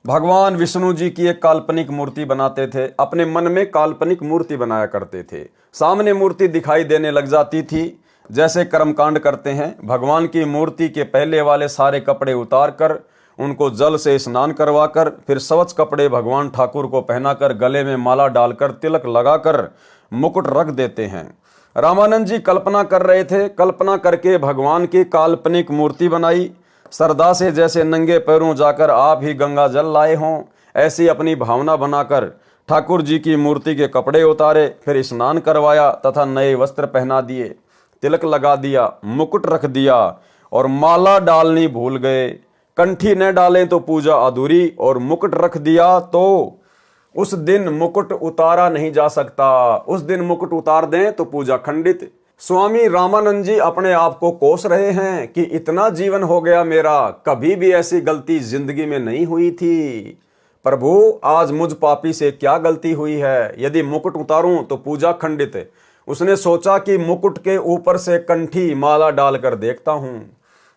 भगवान विष्णु जी की एक काल्पनिक मूर्ति बनाते थे, अपने मन में काल्पनिक मूर्ति बनाया करते थे। सामने मूर्ति दिखाई देने लग जाती थी, जैसे कर्मकांड करते हैं। भगवान की मूर्ति के पहले वाले सारे कपड़े उतार कर उनको जल से स्नान करवाकर फिर स्वच्छ कपड़े भगवान ठाकुर को पहनाकर गले में माला डालकर तिलक लगाकर मुकुट रख देते हैं। रामानंद जी कल्पना कर रहे थे, कल्पना करके भगवान की काल्पनिक मूर्ति बनाई। श्रद्धा से जैसे नंगे पैरों जाकर आप ही गंगा जल लाए हों, ऐसी अपनी भावना बनाकर ठाकुर जी की मूर्ति के कपड़े उतारे, फिर स्नान करवाया तथा नए वस्त्र पहना दिए, तिलक लगा दिया, मुकुट रख दिया और माला डालनी भूल गए। कंठी न डालें तो पूजा अधूरी, और मुकुट रख दिया तो उस दिन मुकुट उतारा नहीं जा सकता, उस दिन मुकुट उतार दें तो पूजा खंडित। स्वामी रामानंद जी अपने आप को कोस रहे हैं कि इतना जीवन हो गया मेरा, कभी भी ऐसी गलती जिंदगी में नहीं हुई थी। प्रभु, आज मुझ पापी से क्या गलती हुई है? यदि मुकुट उतारूं तो पूजा खंडित। उसने सोचा कि मुकुट के ऊपर से कंठी माला डालकर देखता हूं।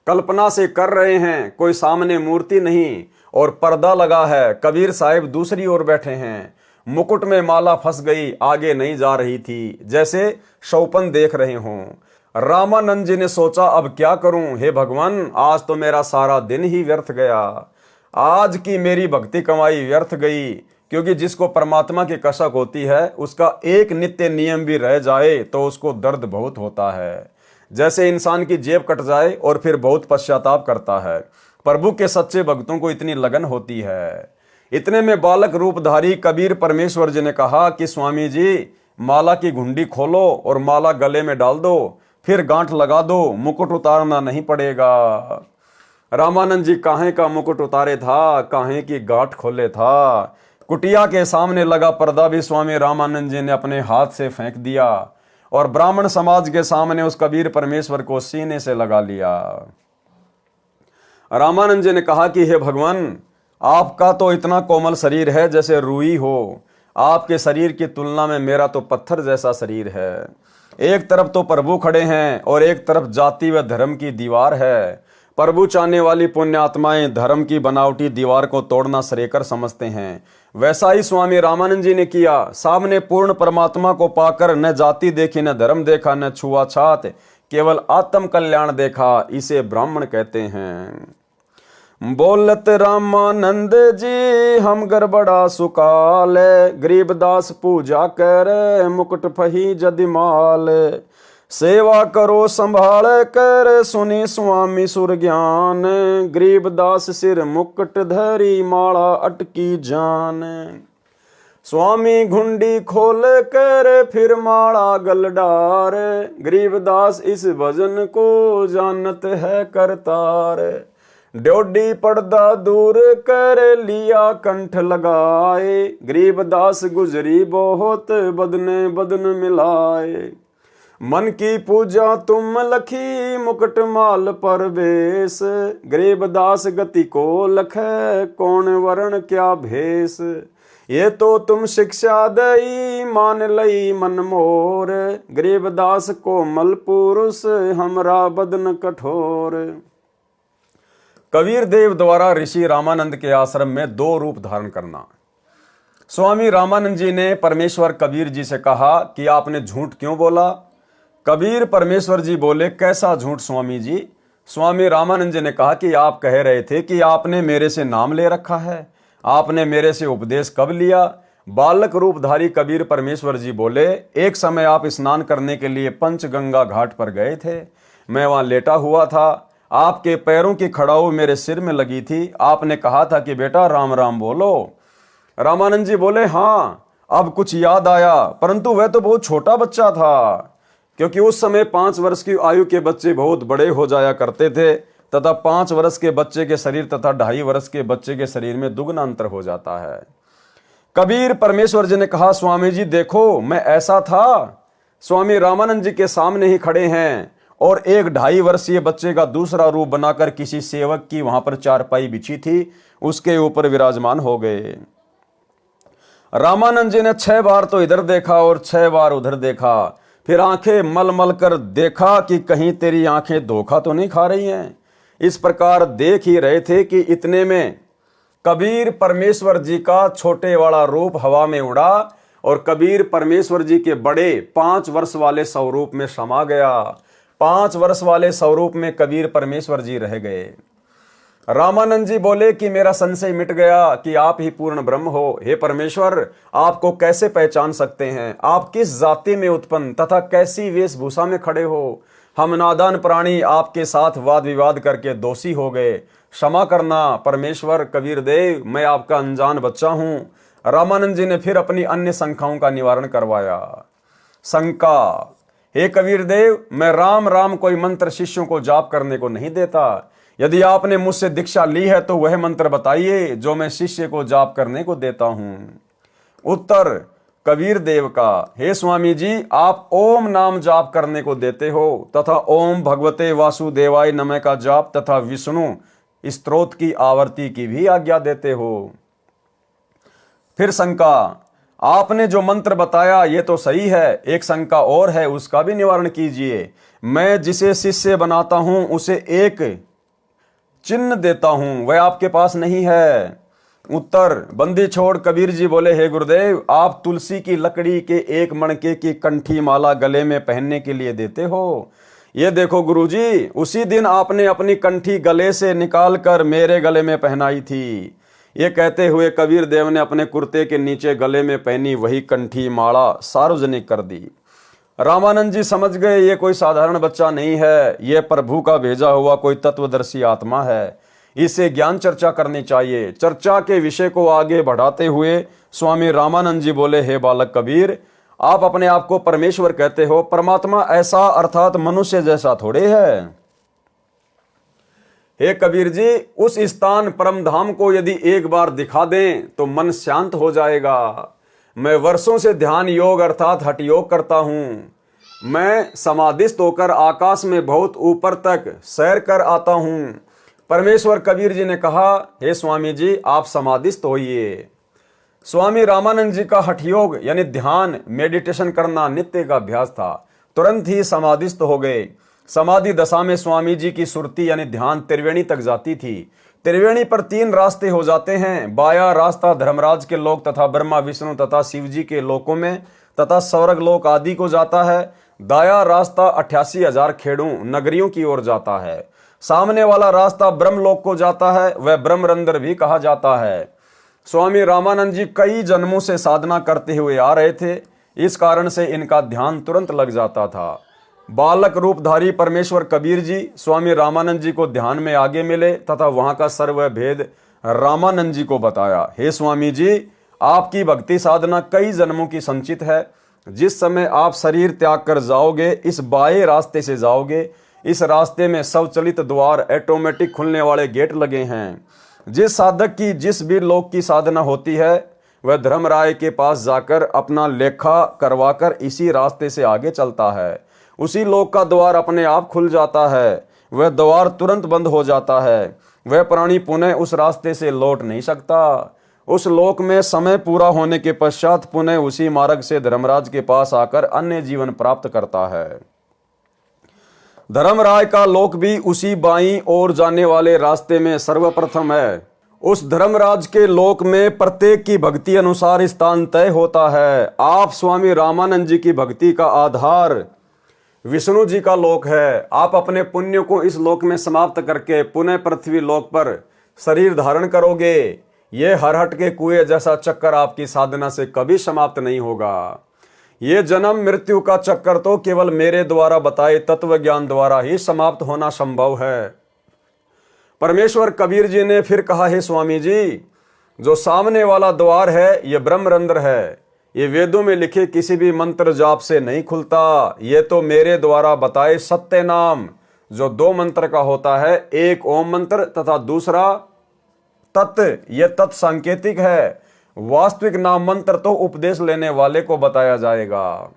कल्पना से कर रहे हैं, कोई सामने मूर्ति नहीं और पर्दा लगा है। कबीर साहिब दूसरी ओर बैठे हैं, मुकुट में माला फंस गई, आगे नहीं जा रही थी, जैसे शौपन देख रहे हों। रामानंद जी ने सोचा, अब क्या करूं? हे भगवान, आज तो मेरा सारा दिन ही व्यर्थ गया, आज की मेरी भक्ति कमाई व्यर्थ गई। क्योंकि जिसको परमात्मा की कसक होती है, उसका एक नित्य नियम भी रह जाए तो उसको दर्द बहुत होता है। जैसे इंसान की जेब कट जाए और फिर बहुत पश्चाताप करता है। प्रभु के सच्चे भक्तों को इतनी लगन होती है। इतने में बालक रूपधारी कबीर परमेश्वर जी ने कहा कि स्वामी जी, माला की घुंडी खोलो और माला गले में डाल दो, फिर गांठ लगा दो, मुकुट उतारना नहीं पड़ेगा। रामानंद जी काहे का मुकुट उतारे था, काहे की गांठ खोले था। कुटिया के सामने लगा पर्दा भी स्वामी रामानंद जी ने अपने हाथ से फेंक दिया और ब्राह्मण समाज के सामने उस कबीर परमेश्वर को सीने से लगा लिया। रामानंद जी ने कहा कि हे भगवान, आपका तो इतना कोमल शरीर है जैसे रुई हो, आपके शरीर की तुलना में मेरा तो पत्थर जैसा शरीर है। एक तरफ तो प्रभु खड़े हैं और एक तरफ जाति व धर्म की दीवार है। प्रभु चाहने वाली पुण्यात्माएं धर्म की बनावटी दीवार को तोड़ना श्रेयकर समझते हैं। वैसा ही स्वामी रामानंद जी ने किया। सामने पूर्ण परमात्मा को पाकर न जाति देखी, न धर्म देखा, न छुआछात, केवल आत्म कल्याण देखा। इसे ब्राह्मण कहते हैं। बोलत रामानंद जी हम गड़बड़ा सुकाल, गरीबदास पूजा कर मुकुट फही जदिमाल। सेवा करो संभाल कर सुनी स्वामी सुर ज्ञान, गरीबदास सिर मुकुट धरी माला अटकी जान। स्वामी घुंडी खोल कर फिर माला गल डार, गरीबदास इस भजन को जानत है करतार। ड्योडी पर्दा दूर कर लिया कंठ लगाए, गरीबदास गुजरी बहुत बदने बदन मिलाए। मन की पूजा तुम लखी मुकुट माल पर बेस, गरीबदास गति को लखै कौन वरण क्या भेष। ये तो तुम शिक्षा दई मान लई मन मोर, गरीबदास कोमल पुरुष हमरा बदन कठोर। कबीर देव द्वारा ऋषि रामानंद के आश्रम में 2 रूप धारण करना। स्वामी रामानंद जी ने परमेश्वर कबीर जी से कहा कि आपने झूठ क्यों बोला। कबीर परमेश्वर जी बोले, कैसा झूठ स्वामी जी। स्वामी रामानंद जी ने कहा कि आप कह रहे थे कि आपने मेरे से नाम ले रखा है, आपने मेरे से उपदेश कब लिया। बालक रूपधारी कबीर परमेश्वर जी बोले, एक समय आप स्नान करने के लिए पंचगंगा घाट पर गए थे, मैं वहां लेटा हुआ था, आपके पैरों की खड़ाऊ मेरे सिर में लगी थी, आपने कहा था कि बेटा राम राम बोलो। रामानंद जी बोले, हाँ अब कुछ याद आया, परंतु वह तो बहुत छोटा बच्चा था, क्योंकि उस समय 5 वर्ष की आयु के बच्चे बहुत बड़े हो जाया करते थे, तथा 5 वर्ष के बच्चे के शरीर तथा 2.5 वर्ष के बच्चे के शरीर में दुगना अंतर हो जाता है। कबीर परमेश्वर जी ने कहा, स्वामी जी देखो मैं ऐसा था। स्वामी रामानंद जी के सामने ही खड़े हैं और एक 2.5 वर्षीय बच्चे का दूसरा रूप बनाकर किसी सेवक की वहां पर चारपाई बिछी थी, उसके ऊपर विराजमान हो गए। रामानंद जी ने 6 बार तो इधर देखा और 6 बार उधर देखा, फिर आंखें मल मल कर देखा कि कहीं तेरी आंखें धोखा तो नहीं खा रही हैं। इस प्रकार देख ही रहे थे कि इतने में कबीर परमेश्वर जी का छोटे वाला रूप हवा में उड़ा और कबीर परमेश्वर जी के बड़े 5 वर्ष वाले स्वरूप में समा गया। 5 वर्ष वाले स्वरूप में कबीर परमेश्वर जी रह गए। रामानंद जी बोले कि मेरा संशय मिट गया कि आप ही पूर्ण ब्रह्म हो। हे परमेश्वर, आपको कैसे पहचान सकते हैं? आप किस जाति में उत्पन्न तथा कैसी वेशभूषा में खड़े हो? हम नादान प्राणी आपके साथ वाद विवाद करके दोषी हो गए, क्षमा करना परमेश्वर। कबीर देव, मैं आपका अनजान बच्चा हूं। रामानंद जी ने फिर अपनी अन्य शंकाओं का निवारण करवाया। शंका, हे कबीर देव, मैं राम राम कोई मंत्र शिष्यों को जाप करने को नहीं देता। यदि आपने मुझसे दीक्षा ली है तो वह मंत्र बताइए जो मैं शिष्य को जाप करने को देता हूं। उत्तर कबीर देव का, हे स्वामी जी, आप ओम नाम जाप करने को देते हो तथा ओम भगवते वासुदेवाय नमः का जाप तथा विष्णु स्तोत्र की आवर्ती की भी आज्ञा देते हो। फिर शंका, आपने जो मंत्र बताया ये तो सही है, एक शंका और है, उसका भी निवारण कीजिए। मैं जिसे शिष्य बनाता हूं उसे एक चिन्ह देता हूं, वह आपके पास नहीं है। उत्तर बंदी छोड़ कबीर जी बोले, हे गुरुदेव, आप तुलसी की लकड़ी के एक मणके की कंठी माला गले में पहनने के लिए देते हो। ये देखो गुरुजी, उसी दिन आपने अपनी कंठी गले से निकालकर मेरे गले में पहनाई थी। ये कहते हुए कबीर देव ने अपने कुर्ते के नीचे गले में पहनी वही कंठी माला सार्वजनिक कर दी। रामानंद जी समझ गए ये कोई साधारण बच्चा नहीं है, ये प्रभु का भेजा हुआ कोई तत्वदर्शी आत्मा है, इससे ज्ञान चर्चा करनी चाहिए। चर्चा के विषय को आगे बढ़ाते हुए स्वामी रामानंद जी बोले, हे बालक कबीर, आप अपने आप को परमेश्वर कहते हो, परमात्मा ऐसा अर्थात मनुष्य जैसा थोड़े है। हे कबीर जी, उस स्थान परम धाम को यदि एक बार दिखा दें तो मन शांत हो जाएगा। मैं वर्षों से ध्यान योग अर्थात हठ योग करता हूं। मैं समाधिस्थ होकर आकाश में बहुत ऊपर तक सैर कर आता हूं। परमेश्वर कबीर जी ने कहा, हे स्वामी जी, आप समाधिस्थ होइए। स्वामी रामानंद जी का हठ योग यानी ध्यान मेडिटेशन करना नित्य का अभ्यास था। तुरंत ही समाधिस्थ हो गए। समाधि दशा में स्वामी जी की सुरती यानी ध्यान त्रिवेणी तक जाती थी। त्रिवेणी पर 3 रास्ते हो जाते हैं। बाया रास्ता धर्मराज के लोक तथा ब्रह्मा विष्णु तथा शिव जी के लोकों में तथा स्वर्ग लोक आदि को जाता है। दाया रास्ता 88,000 खेड़ों नगरियों की ओर जाता है। सामने वाला रास्ता ब्रह्मलोक को जाता है, वह ब्रह्मरंध्र भी कहा जाता है। स्वामी रामानंद जी कई जन्मों से साधना करते हुए आ रहे थे, इस कारण से इनका ध्यान तुरंत लग जाता था। बालक रूपधारी परमेश्वर कबीर जी स्वामी रामानंद जी को ध्यान में आगे मिले तथा वहां का सर्व भेद रामानंद जी को बताया। हे स्वामी जी, आपकी भक्ति साधना कई जन्मों की संचित है। जिस समय आप शरीर त्याग कर जाओगे, इस बाएं रास्ते से जाओगे। इस रास्ते में स्वचालित द्वार ऑटोमेटिक खुलने वाले गेट लगे हैं। जिस साधक की जिस भी लोक की साधना होती है वह धर्मराय के पास जाकर अपना लेखा करवाकर इसी रास्ते से आगे चलता है। उसी लोक का द्वार अपने आप खुल जाता है, वह द्वार तुरंत बंद हो जाता है। वह प्राणी पुनः उस रास्ते से लौट नहीं सकता। उस लोक में समय पूरा होने के पश्चात पुनः उसी मार्ग से धर्मराज के पास आकर अन्य जीवन प्राप्त करता है। धर्मराज का लोक भी उसी बाईं ओर जाने वाले रास्ते में सर्वप्रथम है। उस धर्मराज के लोक में प्रत्येक की भक्ति अनुसार स्थान तय होता है। आप स्वामी रामानंद जी की भक्ति का आधार विष्णु जी का लोक है। आप अपने पुण्य को इस लोक में समाप्त करके पुनः पृथ्वी लोक पर शरीर धारण करोगे। ये हरहट के कुएं जैसा चक्कर आपकी साधना से कभी समाप्त नहीं होगा। ये जन्म मृत्यु का चक्कर तो केवल मेरे द्वारा बताए तत्व ज्ञान द्वारा ही समाप्त होना संभव है। परमेश्वर कबीर जी ने फिर कहा, हे स्वामी जी, जो सामने वाला द्वार है ये ब्रह्मरंध्र है। ये वेदों में लिखे किसी भी मंत्र जाप से नहीं खुलता। ये तो मेरे द्वारा बताए सत्य नाम जो 2 मंत्र का होता है, एक ओम मंत्र तथा दूसरा तत्। ये तत् सांकेतिक है। वास्तविक नाम मंत्र तो उपदेश लेने वाले को बताया जाएगा,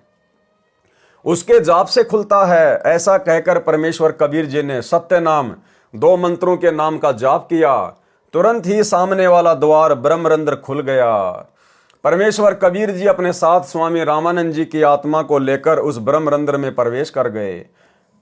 उसके जाप से खुलता है। ऐसा कहकर परमेश्वर कबीर जी ने सत्य नाम 2 मंत्रों के नाम का जाप किया। तुरंत ही सामने वाला द्वार ब्रह्मरंध्र खुल गया। परमेश्वर कबीर जी अपने साथ स्वामी रामानंद जी की आत्मा को लेकर उस ब्रह्मरंध्र में प्रवेश कर गए।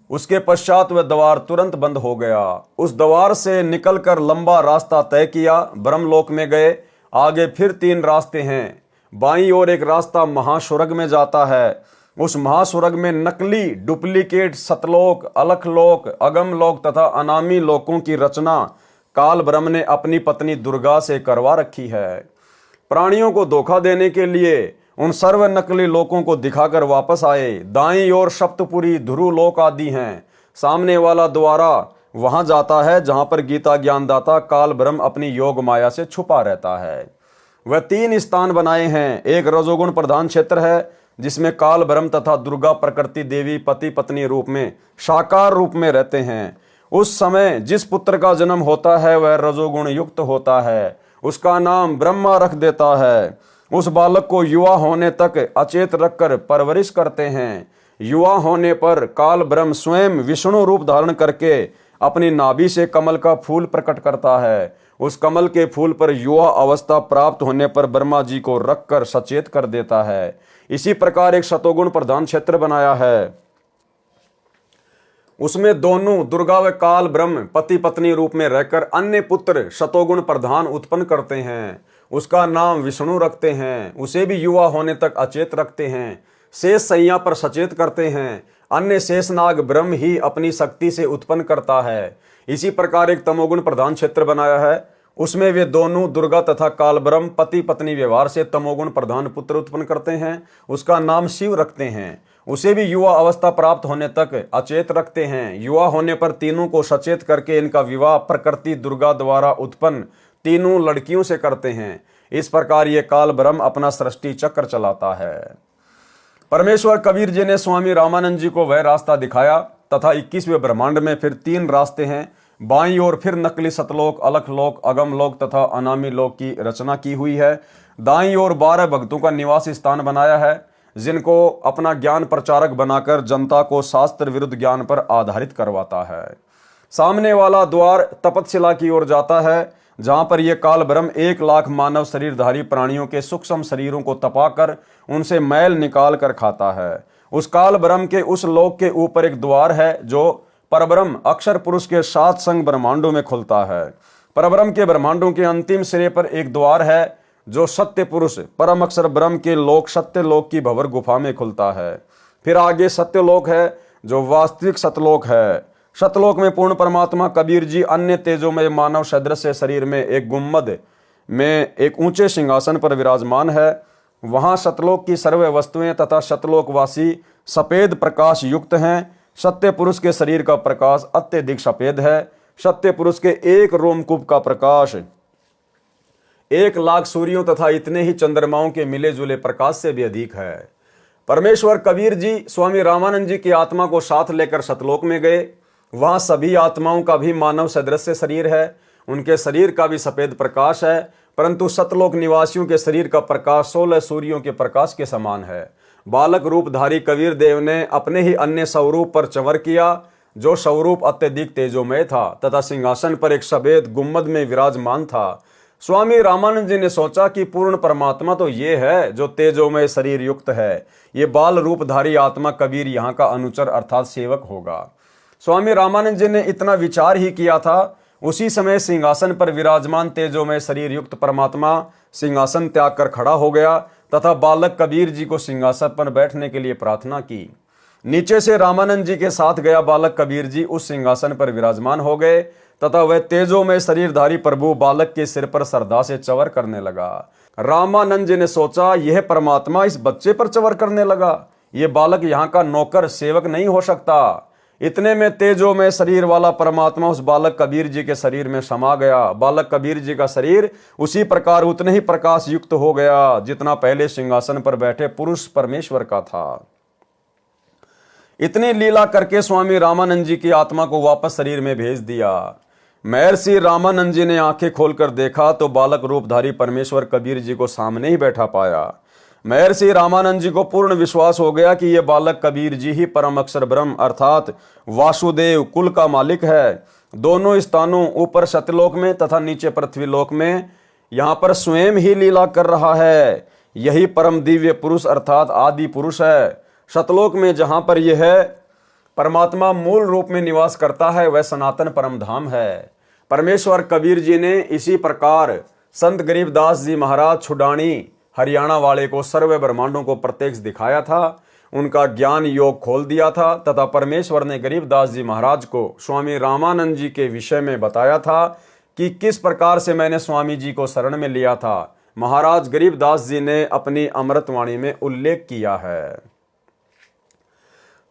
उसके पश्चात वह द्वार तुरंत बंद हो गया। उस द्वार से निकलकर लंबा रास्ता तय किया, ब्रह्मलोक में गए। आगे फिर 3 रास्ते हैं। बाईं ओर एक रास्ता महास्वर्ग में जाता है। उस महास्वर्ग में नकली डुप्लीकेट सतलोक, अलखलोक, अगमलोक तथा अनामी लोकों की रचना काल ब्रह्म ने अपनी पत्नी दुर्गा से करवा रखी है। प्राणियों को धोखा देने के लिए उन सर्व नकली लोकों को दिखाकर वापस आए। दाईं ओर सप्तपुरी, ध्रुवलोक आदि हैं। सामने वाला द्वारा वहां जाता है जहां पर गीता ज्ञानदाता काल ब्रह्म अपनी योग माया से छुपा रहता है। वह 3 स्थान बनाए हैं। एक रजोगुण प्रधान क्षेत्र है जिसमें काल ब्रह्म तथा दुर्गा प्रकृति देवी पति पत्नी रूप में साकार रूप में रहते हैं। उस समय जिस पुत्र का जन्म होता है वह रजोगुण युक्त होता है। उसका नाम ब्रह्मा रख देता है। उस बालक को युवा होने तक अचेत रखकर परवरिश करते हैं। युवा होने पर काल ब्रह्म स्वयं विष्णु रूप धारण करके अपनी नाभि से कमल का फूल प्रकट करता है। उस कमल के फूल पर युवा अवस्था प्राप्त होने पर ब्रह्मा जी को रखकर सचेत कर देता है। इसी प्रकार एक शतोगुण प्रधान क्षेत्र बनाया है। उसमें दोनों दुर्गा व काल ब्रह्म पति पत्नी रूप में रहकर अन्य पुत्र शतोगुण प्रधान उत्पन्न करते हैं। उसका नाम विष्णु रखते हैं। उसे भी युवा होने तक अचेत रखते हैं। शेष सैया पर सचेत करते हैं। अन्य शेषनाग ब्रह्म ही अपनी शक्ति से उत्पन्न करता है। इसी प्रकार एक तमोगुण प्रधान क्षेत्र बनाया है। उसमें वे दोनों दुर्गा तथा काल ब्रह्म पति पत्नी व्यवहार से तमोगुण प्रधान पुत्र उत्पन्न करते हैं। उसका नाम शिव रखते हैं। उसे भी युवा अवस्था प्राप्त होने तक अचेत रखते हैं। युवा होने पर तीनों को सचेत करके इनका विवाह प्रकृति दुर्गा द्वारा उत्पन्न 3 लड़कियों से करते हैं। इस प्रकार ये काल ब्रह्म अपना सृष्टि चक्र चलाता है। परमेश्वर कबीर जी ने स्वामी रामानंद जी को वह रास्ता दिखाया तथा 21वें ब्रह्मांड में फिर 3 रास्ते हैं। बाईं ओर फिर नकली सतलोक, अलखलोक, अगमलोक तथा अनामी लोक की रचना की हुई है। दाईं ओर 12 भक्तों का निवास स्थान बनाया है जिनको अपना ज्ञान प्रचारक बनाकर जनता को शास्त्र विरुद्ध ज्ञान पर आधारित करवाता है। सामने वाला द्वार तपतशिला की ओर जाता है जहां पर यह काल ब्रह्म 1 लाख मानव शरीरधारी प्राणियों के सूक्ष्म शरीरों को तपाकर उनसे मैल निकाल कर खाता है। उस काल ब्रह्म के उस लोक के ऊपर एक द्वार है जो परब्रह्म अक्षर पुरुष के 7 संग ब्रह्मांडों में खुलता है। परब्रह्म के ब्रह्मांडों के अंतिम सिरे पर एक द्वार है जो सत्य पुरुष परम अक्षर ब्रह्म के लोक सत्य लोक की भंवर गुफा में खुलता है। फिर आगे सत्यलोक है जो वास्तविक सतलोक है। सतलोक में पूर्ण परमात्मा कबीर जी अन्य तेजोमय मानव सदृश शरीर में एक गुम्मद में एक ऊंचे सिंहासन पर विराजमान है। वहां सतलोक की सर्व वस्तुएं तथा सतलोकवासी सफेद प्रकाश युक्त हैं। सत्य पुरुष के शरीर का प्रकाश अत्यधिक सफेद है। सत्य पुरुष के एक रोमकूप का प्रकाश 1 लाख सूर्यों तथा इतने ही चंद्रमाओं के मिले जुले प्रकाश से भी अधिक है। परमेश्वर कबीर जी स्वामी रामानंद जी की आत्मा को साथ लेकर सतलोक में गए। वहां सभी आत्माओं का भी मानव सदृश शरीर है। उनके शरीर का भी सफेद प्रकाश है, परंतु सतलोक निवासियों के शरीर का प्रकाश 16 सूर्यों के प्रकाश के समान है। बालक रूपधारी कबीर देव ने अपने ही अन्य स्वरूप पर चंवर किया, जो स्वरूप अत्यधिक तेजोमय था तथा सिंहासन पर एक सफेद गुम्बद में विराजमान था। स्वामी रामानंद जी ने सोचा कि पूर्ण परमात्मा तो ये है जो तेजोमय शरीर युक्त है। ये बाल रूपधारी आत्मा कबीर यहाँ का अनुचर अर्थात सेवक होगा। स्वामी रामानंद जी ने इतना विचार ही किया था, उसी समय सिंहासन पर विराजमान तेजोमय शरीर युक्त परमात्मा सिंहासन त्याग कर खड़ा हो गया तथा बालक कबीर जी को सिंहासन पर बैठने के लिए प्रार्थना की। नीचे से रामानंद जी के साथ गया बालक कबीर जी उस सिंहासन पर विराजमान हो गए तथा वह तेजोमय शरीरधारी प्रभु बालक के सिर पर श्रद्धा से चंवर करने लगा। रामानंद जी ने सोचा, यह परमात्मा इस बच्चे पर चंवर करने लगा, यह बालक यहाँ का नौकर सेवक नहीं हो सकता। इतने में तेजोमय शरीर वाला परमात्मा उस बालक कबीर जी के शरीर में समा गया। बालक कबीर जी का शरीर उसी प्रकार उतने ही प्रकाश युक्त हो गया जितना पहले सिंहासन पर बैठे पुरुष परमेश्वर का था। इतनी लीला करके स्वामी रामानंद जी की आत्मा को वापस शरीर में भेज दिया। महर्षि रामानंद जी ने आंखें खोलकर देखा तो बालक रूपधारी परमेश्वर कबीर जी को सामने ही बैठा पाया। महर्षि रामानंद जी को पूर्ण विश्वास हो गया कि यह बालक कबीर जी ही परम अक्षर ब्रह्म अर्थात वासुदेव कुल का मालिक है। दोनों स्थानों ऊपर सत्यलोक में तथा नीचे पृथ्वीलोक में यहाँ पर स्वयं ही लीला कर रहा है। यही परम दिव्य पुरुष अर्थात आदि पुरुष है। सतलोक में जहाँ पर यह है परमात्मा मूल रूप में निवास करता है, वह सनातन परम धाम है। परमेश्वर कबीर जी ने इसी प्रकार संत गरीबदास जी महाराज छुडानी हरियाणा वाले को सर्व ब्रह्मांडों को प्रत्यक्ष दिखाया था, उनका ज्ञान योग खोल दिया था तथा परमेश्वर ने गरीबदास जी महाराज को स्वामी रामानंद जी के विषय में बताया था कि किस प्रकार से मैंने स्वामी जी को शरण में लिया था। महाराज गरीबदास जी ने अपनी अमृतवाणी में उल्लेख किया है,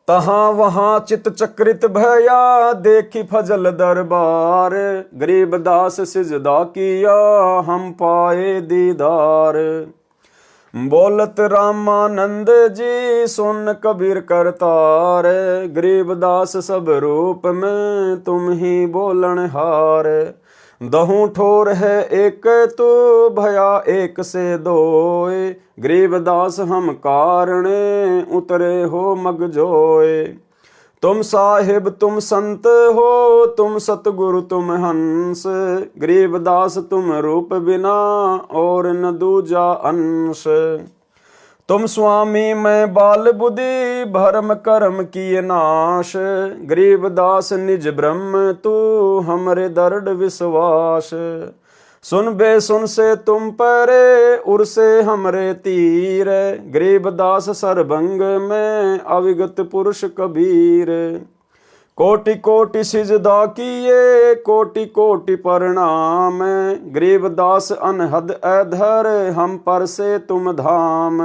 तहाँ वहाँ चित चक्रित भया देखी फजल दरबार, गरीबदास सिजदा किया हम पाए दीदार। बोलत रामानंद जी सुन कबीर करतार, गरीबदास सब रूप में तुम ही बोलनहार। दहू ठोर है एक तो भया एक से दोए, गरीबदास हम कारणे उतरे हो मगजोए। तुम साहिब तुम संत हो तुम सतगुरु तुम हंस, गरीबदास तुम रूप बिना और न दूजा अंश। तुम स्वामी मैं बाल बुद्धि भरम कर्म किए नाश, गरीबदास निज ब्रह्म तू हमरे दर्द विश्वास। सुन बे सुन से तुम परे उर से हमरे तीर, गरीबदास सरभंग में अविगत पुरुष कबीर। कोटि कोटि सिजदा किए कोटि कोटि प्रणाम, गरीबदास अनहद अधर हम पर से तुम धाम।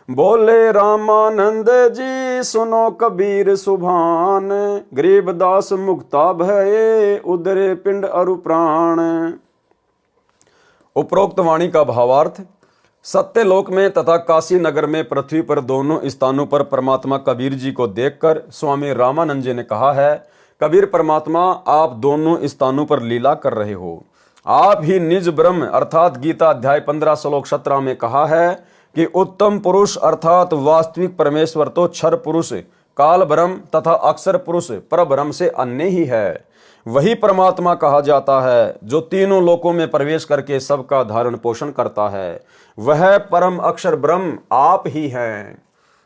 बोले रामानंद जी सुनो कबीर सुभान, गरीबदास मुक्ता भये उदरे पिंड अरु प्राण। उपरोक्त वाणी का भावार्थ, सत्यलोक में तथा काशी नगर में पृथ्वी पर दोनों स्थानों पर परमात्मा कबीर जी को देखकर स्वामी रामानंद जी ने कहा है, कबीर परमात्मा आप दोनों स्थानों पर लीला कर रहे हो। आप ही निज ब्रह्म अर्थात गीता अध्याय 15 श्लोक 17 में कहा है कि उत्तम पुरुष अर्थात वास्तविक परमेश्वर तो क्षर पुरुष काल ब्रह्म तथा अक्षर पुरुष परब्रह्म से अन्य ही है। वही परमात्मा कहा जाता है जो तीनों लोकों में प्रवेश करके सबका धारण पोषण करता है। वह परम अक्षर ब्रह्म आप ही हैं।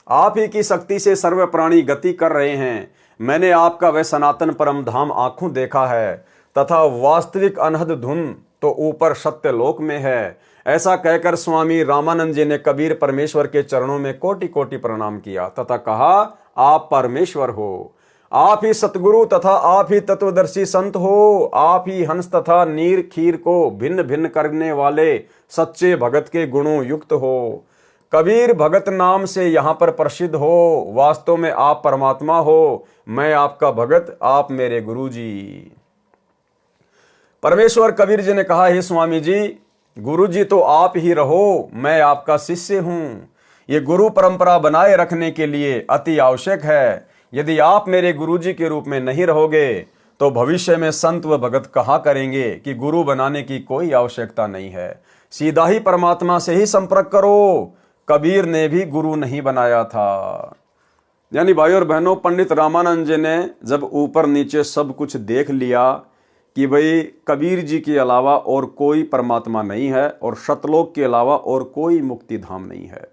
आप ही की शक्ति से सर्व प्राणी गति कर रहे हैं। मैंने आपका वह सनातन परम धाम आंखों देखा है तथा वास्तविक अनहद धुन तो ऊपर सत्य लोक में है। ऐसा कहकर स्वामी रामानंद जी ने कबीर परमेश्वर के चरणों में कोटि कोटि प्रणाम किया तथा कहा, आप परमेश्वर हो, आप ही सतगुरु तथा आप ही तत्वदर्शी संत हो, आप ही हंस तथा नीर खीर को भिन्न भिन्न करने वाले सच्चे भगत के गुणों युक्त हो। कबीर भगत नाम से यहाँ पर प्रसिद्ध हो। वास्तव में आप परमात्मा हो, मैं आपका भगत, आप मेरे गुरु जी। परमेश्वर कबीर जी ने कहा, हे स्वामी जी, गुरु जी तो आप ही रहो, मैं आपका शिष्य हूँ। ये गुरु परंपरा बनाए रखने के लिए अति आवश्यक है। यदि आप मेरे गुरुजी के रूप में नहीं रहोगे तो भविष्य में संत व भगत कहा करेंगे कि गुरु बनाने की कोई आवश्यकता नहीं है। सीधा ही परमात्मा से ही संपर्क करो। कबीर ने भी गुरु नहीं बनाया था। यानी भाई और बहनों, पंडित रामानंद जी ने जब ऊपर नीचे सब कुछ देख लिया कि भाई कबीर जी के अलावा और कोई परमात्मा नहीं है और सतलोक के अलावा और कोई मुक्ति धाम नहीं है।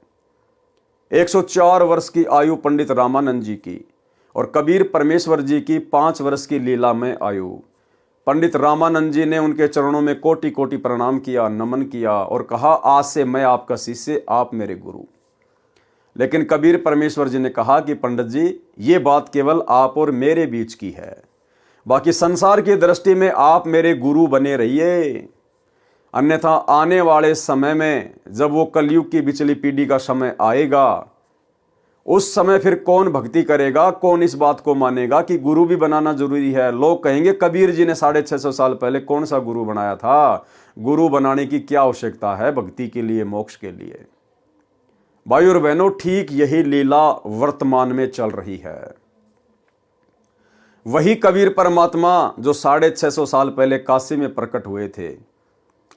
104 वर्ष की आयु पंडित रामानंद जी की और कबीर परमेश्वर जी की 5 वर्ष की लीला में आयु। पंडित रामानंद जी ने उनके चरणों में कोटि कोटि प्रणाम किया, नमन किया और कहा, आज से मैं आपका शिष्य, आप मेरे गुरु। लेकिन कबीर परमेश्वर जी ने कहा कि पंडित जी, ये बात केवल आप और मेरे बीच की है, बाकी संसार की दृष्टि में आप मेरे गुरु बने रहिए, अन्यथा आने वाले समय में जब वो कलयुग की बिचली पीढ़ी का समय आएगा, उस समय फिर कौन भक्ति करेगा, कौन इस बात को मानेगा कि गुरु भी बनाना जरूरी है। लोग कहेंगे कबीर जी ने 650 साल पहले कौन सा गुरु बनाया था, गुरु बनाने की क्या आवश्यकता है भक्ति के लिए, मोक्ष के लिए। भाई और बहनों, ठीक यही लीला वर्तमान में चल रही है। वही कबीर परमात्मा जो 650 साल पहले काशी में प्रकट हुए थे,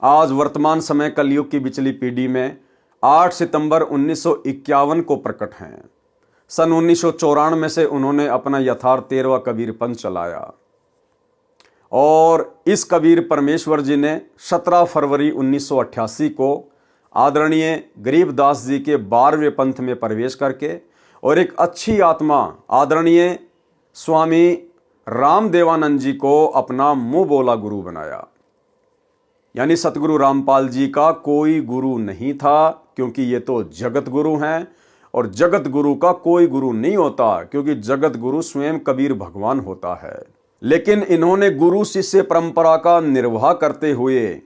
आज वर्तमान समय कलयुग की बिचली पीढ़ी में 8 सितंबर 1951 को प्रकट हैं। सन 1994 से उन्होंने अपना यथार्थ 13वां कबीर पंथ चलाया और इस कबीर परमेश्वर जी ने 17 फरवरी 1988 को आदरणीय गरीबदास जी के 12वें पंथ में प्रवेश करके और एक अच्छी आत्मा आदरणीय स्वामी रामदेवानंद जी को अपना मुंह बोला गुरु बनाया। यानी सतगुरु रामपाल जी का कोई गुरु नहीं था, क्योंकि ये तो जगत गुरु हैं और जगत गुरु का कोई गुरु नहीं होता, क्योंकि जगत गुरु स्वयं कबीर भगवान होता है। लेकिन इन्होंने गुरु शिष्य परंपरा का निर्वाह करते हुए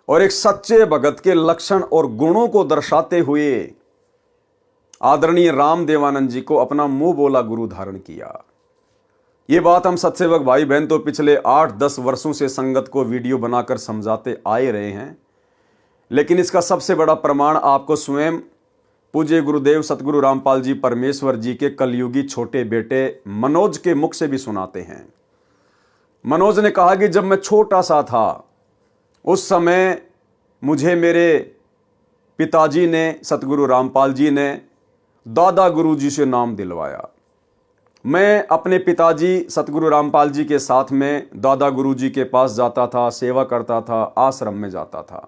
और एक सच्चे भगत के लक्षण और गुणों को दर्शाते हुए आदरणीय रामदेवानंद जी को अपना मुंह बोला गुरु धारण किया। ये बात हम सत्सेवक भाई बहन तो पिछले 8-10 वर्षों से संगत को वीडियो बनाकर समझाते आए रहे हैं, लेकिन इसका सबसे बड़ा प्रमाण आपको स्वयं पूज्य गुरुदेव सतगुरु रामपाल जी परमेश्वर जी के कलयुगी छोटे बेटे मनोज के मुख से भी सुनाते हैं। मनोज ने कहा कि जब मैं छोटा सा था उस समय मुझे मेरे पिताजी ने, सतगुरु रामपाल जी ने दादा गुरु जी से नाम दिलवाया। मैं अपने पिताजी सतगुरु रामपाल जी के साथ में दादा गुरु जी के पास जाता था, सेवा करता था, आश्रम में जाता था।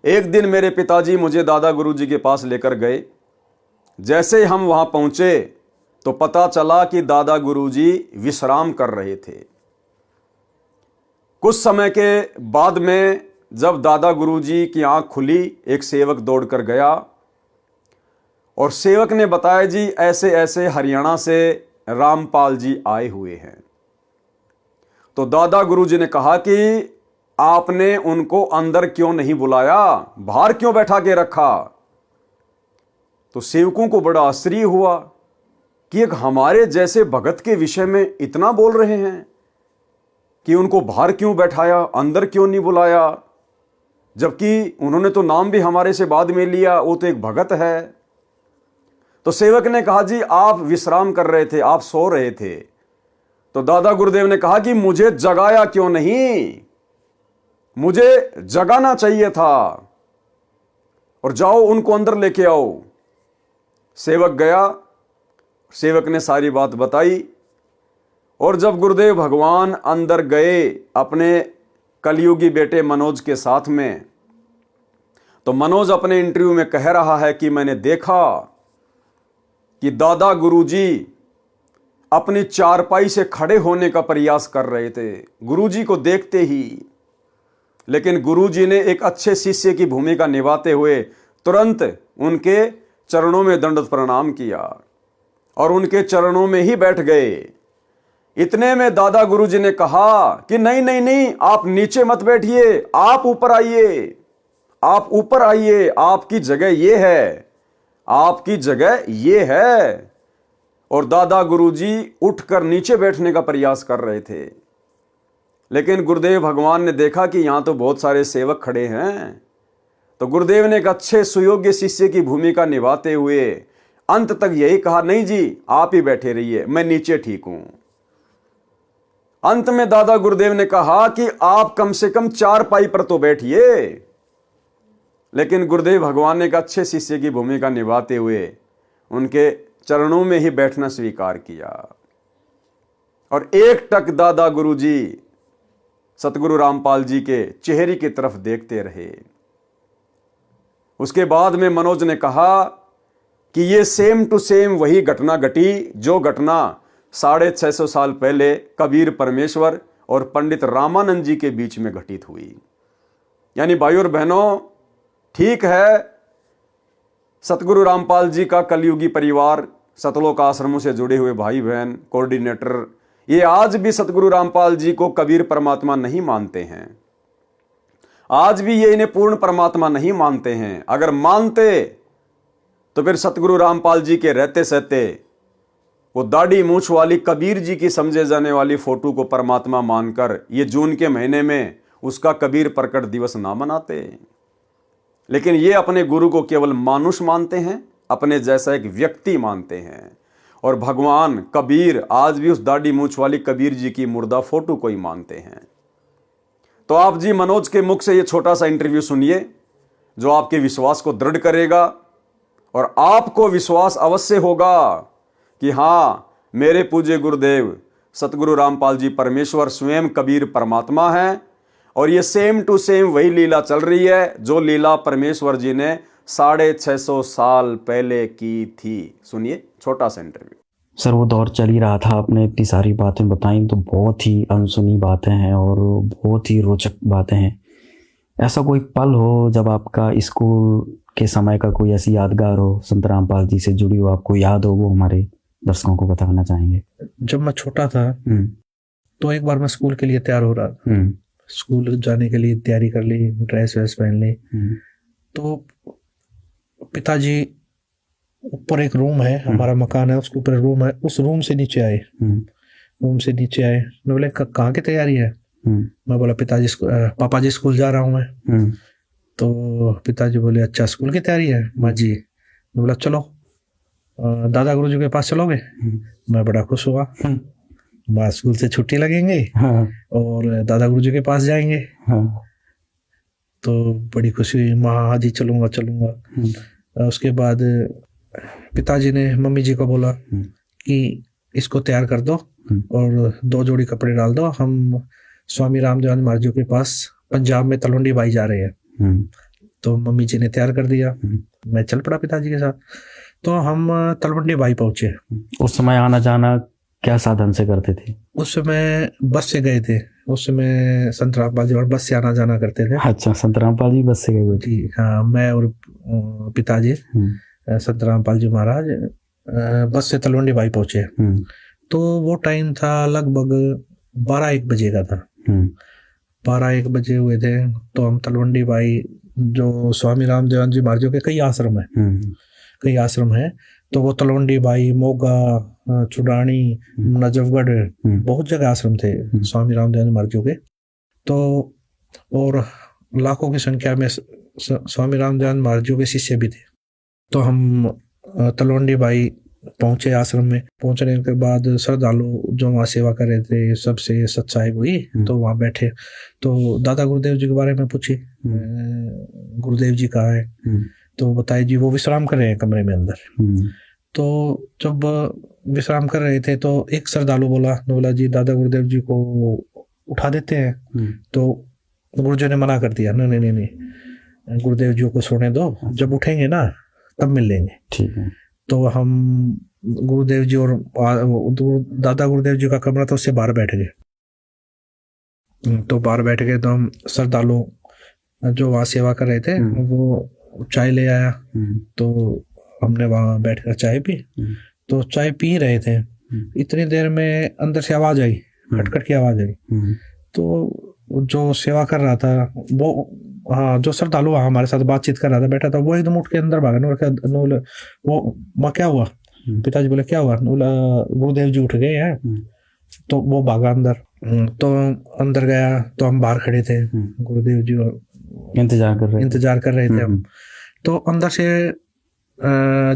एक दिन मेरे पिताजी मुझे दादा गुरु जी के पास लेकर गए। जैसे हम वहां पहुंचे तो पता चला कि दादा गुरु जी विश्राम कर रहे थे। कुछ समय के बाद में जब दादा गुरु जी की आंख खुली, एक सेवक दौड़कर गया और सेवक ने बताया, जी ऐसे ऐसे हरियाणा से रामपाल जी आए हुए हैं। तो दादा गुरु जी ने कहा कि आपने उनको अंदर क्यों नहीं बुलाया, बाहर क्यों बैठा के रखा। तो सेवकों को बड़ा आश्चर्य हुआ कि एक हमारे जैसे भगत के विषय में इतना बोल रहे हैं कि उनको बाहर क्यों बैठाया, अंदर क्यों नहीं बुलाया, जबकि उन्होंने तो नाम भी हमारे से बाद में लिया, वो तो एक भगत है। तो सेवक ने कहा, जी आप विश्राम कर रहे थे, आप सो रहे थे। तो दादा गुरुदेव ने कहा कि मुझे जगाया क्यों नहीं, मुझे जगाना चाहिए था, और जाओ उनको अंदर लेके आओ। सेवक गया, सेवक ने सारी बात बताई और जब गुरुदेव भगवान अंदर गए अपने कलयुगी बेटे मनोज के साथ में, तो मनोज अपने इंटरव्यू में कह रहा है कि मैंने देखा कि दादा गुरुजी अपनी चारपाई से खड़े होने का प्रयास कर रहे थे गुरुजी को देखते ही, लेकिन गुरुजी ने एक अच्छे शिष्य की भूमिका निभाते हुए तुरंत उनके चरणों में दंडवत प्रणाम किया और उनके चरणों में ही बैठ गए। इतने में दादा गुरुजी ने कहा कि नहीं नहीं नहीं, आप नीचे मत बैठिए, आप ऊपर आइए, आप ऊपर आइए, आपकी जगह ये है, आपकी जगह ये है। और दादा गुरुजी उठकर नीचे बैठने का प्रयास कर रहे थे, लेकिन गुरुदेव भगवान ने देखा कि यहां तो बहुत सारे सेवक खड़े हैं, तो गुरुदेव ने एक अच्छे सुयोग्य शिष्य की भूमिका निभाते हुए अंत तक यही कहा, नहीं जी आप ही बैठे रहिए, मैं नीचे ठीक हूं। अंत में दादा गुरुदेव ने कहा कि आप कम से कम चारपाई पर तो बैठिए, लेकिन गुरुदेव भगवान ने एक अच्छे शिष्य की भूमिका निभाते हुए उनके चरणों में ही बैठना स्वीकार किया और एक टक दादा गुरुजी सतगुरु रामपाल जी के चेहरे की तरफ देखते रहे। उसके बाद में मनोज ने कहा कि ये सेम टू सेम वही घटना घटी जो घटना 650 साल पहले कबीर परमेश्वर और पंडित रामानंद जी के बीच में घटित हुई। यानी भाइयों और बहनों, ठीक है, सतगुरु रामपाल जी का कलयुगी परिवार, सतलोक आश्रमों से जुड़े हुए भाई बहन, कोऑर्डिनेटर, ये आज भी सतगुरु रामपाल जी को कबीर परमात्मा नहीं मानते हैं। आज भी ये इन्हें पूर्ण परमात्मा नहीं मानते हैं। अगर मानते तो फिर सतगुरु रामपाल जी के रहते सहते वो दाढ़ी मूछ वाली कबीर जी की समझे जाने वाली फोटो को परमात्मा मानकर ये जून के महीने में उसका कबीर प्रकट दिवस ना मनाते। लेकिन ये अपने गुरु को केवल मानुष मानते हैं, अपने जैसा एक व्यक्ति मानते हैं। और भगवान कबीर आज भी उस दाढ़ी मूछ वाली कबीर जी की मुर्दा फोटो को ही मानते हैं। तो आप जी मनोज के मुख से ये छोटा सा इंटरव्यू सुनिए जो आपके विश्वास को दृढ़ करेगा और आपको विश्वास अवश्य होगा कि हाँ, मेरे पूज्य गुरुदेव सतगुरु रामपाल जी परमेश्वर स्वयं कबीर परमात्मा हैं और ये सेम टू सेम वही लीला चल रही है जो लीला परमेश्वर जी ने 650 साल पहले की थी। सुनिए छोटा सा इंटरव्यू। सर, वो दौर चल ही रहा था, आपने इतनी सारी बातें बताई तो बहुत ही अनसुनी बातें हैं और बहुत ही रोचक बातें हैं। ऐसा कोई पल हो जब आपका स्कूल के समय का कोई ऐसी यादगार हो, संत रामपाल जी से जुड़ी हो, आपको याद हो, वो हमारे दर्शकों को बताना चाहेंगे। जब मैं छोटा था तो एक बार मैं स्कूल के लिए तैयार हो रहा था, स्कूल जाने के लिए तैयारी कर ली, ड्रेस वेस पहन ली। तो पिताजी ऊपर एक रूम है, हमारा मकान है, उसके ऊपर रूम है, उस रूम से नीचे आए। मैं बोले कहाँ की तैयारी है? मैं बोला पिताजी पापा जी स्कूल जा रहा हूँ मैं। तो पिताजी बोले अच्छा स्कूल की तैयारी है? माँ जी। मैं बोला चलो दादा गुरु जी के पास चलोगे? मैं बड़ा खुश हुआ, माँ स्कूल से छुट्टी लगेंगे और दादा गुरु जी के पास जाएंगे। तो बड़ी खुशी हुई, माँ हाँ जी चलूंगा चलूंगा। उसके बाद पिताजी ने मम्मी जी को बोला कि इसको तैयार कर दो और 2 जोड़ी कपड़े डाल दो, हम स्वामी रामदेव महाराज जी के पास पंजाब में तलवंडी बाई जा रहे हैं। तो मम्मी जी ने तैयार कर दिया, मैं चल पड़ा पिताजी के साथ। तो हम तलवंडी बाई पहुंचे। उस समय आना जाना क्या साधन से करते थे? उस समय बस से गए थे। उस समय संत रामपाल जी और बस से आना जाना करते थे। अच्छा, संत रामपाल जी बस से गए थे? हाँ, मैं और पिताजी संत रामपाल जी महाराज बस से तलवंडी बाई पहुंचे। तो वो टाइम था लगभग 12-1 बजे का था। 12-1 बजे हुए थे। तो हम तलवंडी बाई, जो स्वामी रामदेव जी महाराज जी के कई आश्रम है, तो वो तलवंडी बाई, मोगा, चुडानी, नजफगढ़, बहुत जगह आश्रम थे स्वामी रामदेव जी महाराज जी के। तो और लाखों की संख्या में स्वामी रामदेव जी महाराज जी के शिष्य भी थे। तो हम तलवंडी बाई पहुंचे आश्रम में। पहुंचने के बाद श्रद्धालु जो वहाँ सेवा कर रहे थे सबसे सत्साई हुई। तो वहाँ बैठे तो दादा गुरुदेव जी के बारे में पूछे, गुरुदेव जी कहाँ है? तो बताए जी वो विश्राम कर रहे हैं कमरे में अंदर। तो जब विश्राम कर रहे थे तो एक श्रद्धालु बोला जी दादा गुरुदेव जी को उठा देते हैं। तो गुरुजी ने मना कर दिया, नहीं, गुरुदेव जी को सोने दो, जब उठेंगे ना तब मिल लेंगे। ठीक है। तो हम गुरुदेव जी और दादा गुरुदेव जी का कमरा था, उससे बाहर बैठ गए। तो बाहर बैठ गए तो हम श्रद्धालु जो वहाँ सेवा कर रहे थे वो चाय ले आया। तो हमने वहाँ बैठकर चाय पी। तो चाय पी रहे थे, इतनी देर में अंदर से आवाज आई, खटखट की आवाज आई। तो जो सेवा कर रहा था वो, हाँ, जो श्रद्धालु हमारे साथ बातचीत कर रहा था, बैठा था, वो एकदम उठ के अंदर भागा। वो माँ क्या हुआ? पिताजी बोले क्या हुआ? गुरुदेव जी उठ गए हैं। तो वो भागा अंदर। तो अंदर गया तो हम बाहर खड़े थे, गुरुदेव जी इंतजार कर रहे थे हम। तो अंदर से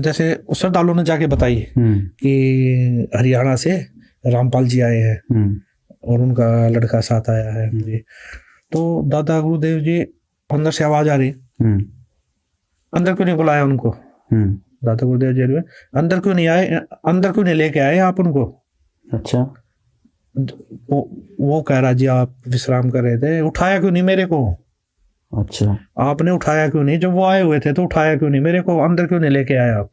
जैसे श्रद्धालु ने जाके बताई कि हरियाणा से रामपाल जी आए हैं और उनका लड़का साथ आया है। तो दादा गुरुदेव जी, अंदर से आवाज आ रही अंदर क्यों नहीं बुलाया उनको? दादा गुरुदेव जी में अंदर क्यों नहीं आए, अंदर क्यों नहीं लेके आए आप उनको? अच्छा। वो कह रहा जी आप विश्राम कर रहे थे, उठाया क्यों नहीं मेरे को? अच्छा। आपने उठाया क्यों नहीं? जब वो आए हुए थे तो उठाया क्यों नहीं मेरे को? अंदर क्यों नहीं लेके आए आप?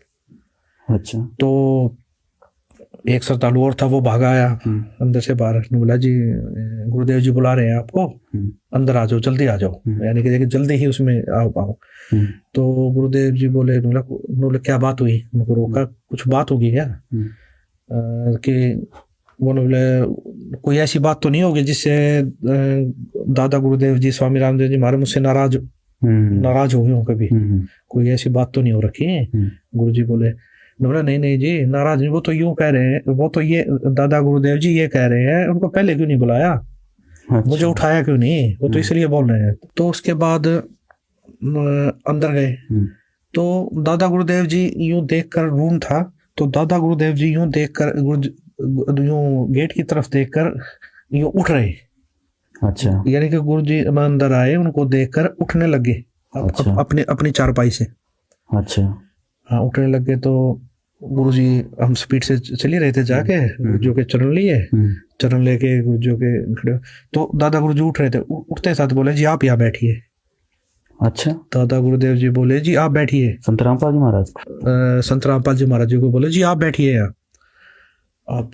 अच्छा। तो एक श्रद्धालु और था, वो भागा आया अंदर से बाहर, बोला जी गुरुदेव जी बुला रहे हैं आपको, अंदर आ जाओ, जल्दी आ जाओ, यानी कि जल्दी ही उसमें आओ। तो गुरुदेव जी बोले, क्या बात हुई? उनको रोका, कुछ बात होगी क्या? कि वो बोले कोई ऐसी बात तो नहीं होगी जिससे दादा गुरुदेव जी स्वामी रामदेव जी महाराज मुझसे नाराज हो गए हो कभी? कोई ऐसी बात तो नहीं हो रखी है? गुरु जी बोले, बोला नहीं जी नाराज नहीं, वो तो यूं कह रहे हैं, वो तो ये दादा गुरुदेव जी ये कह रहे हैं उनको पहले क्यों नहीं बुलाया? अच्छा। मुझे उठाया क्यों नहीं? वो तो इसलिए बोल रहे हैं। तो उसके बाद अंदर गए तो दादा गुरुदेव जी यूं देखकर, रूम था तो दादा गुरुदेव जी यूं देखकर, यूं गेट की तरफ देखकर यूं उठ रहे। अच्छा। यानी कि गुरु जी अंदर आए, उनको देखकर उठने लगे। अच्छा। अपनी चारपाई से। अच्छा। हाँ, उठने लगे तो गुरु जी, हम स्पीड से चल ही रहे थे, जाके गुरु जी के चरण लिए, चरण लेके गुरु जी के खड़े, तो दादा गुरु जी उठ रहे थे, उठते साथ बोले जी आप यहाँ बैठिए। अच्छा। दादा गुरुदेव जी बोले जी आप बैठिए। संत रामपाल जी महाराज, संत रामपाल जी महाराज जी को बोले जी आप बैठिए यहाँ। आप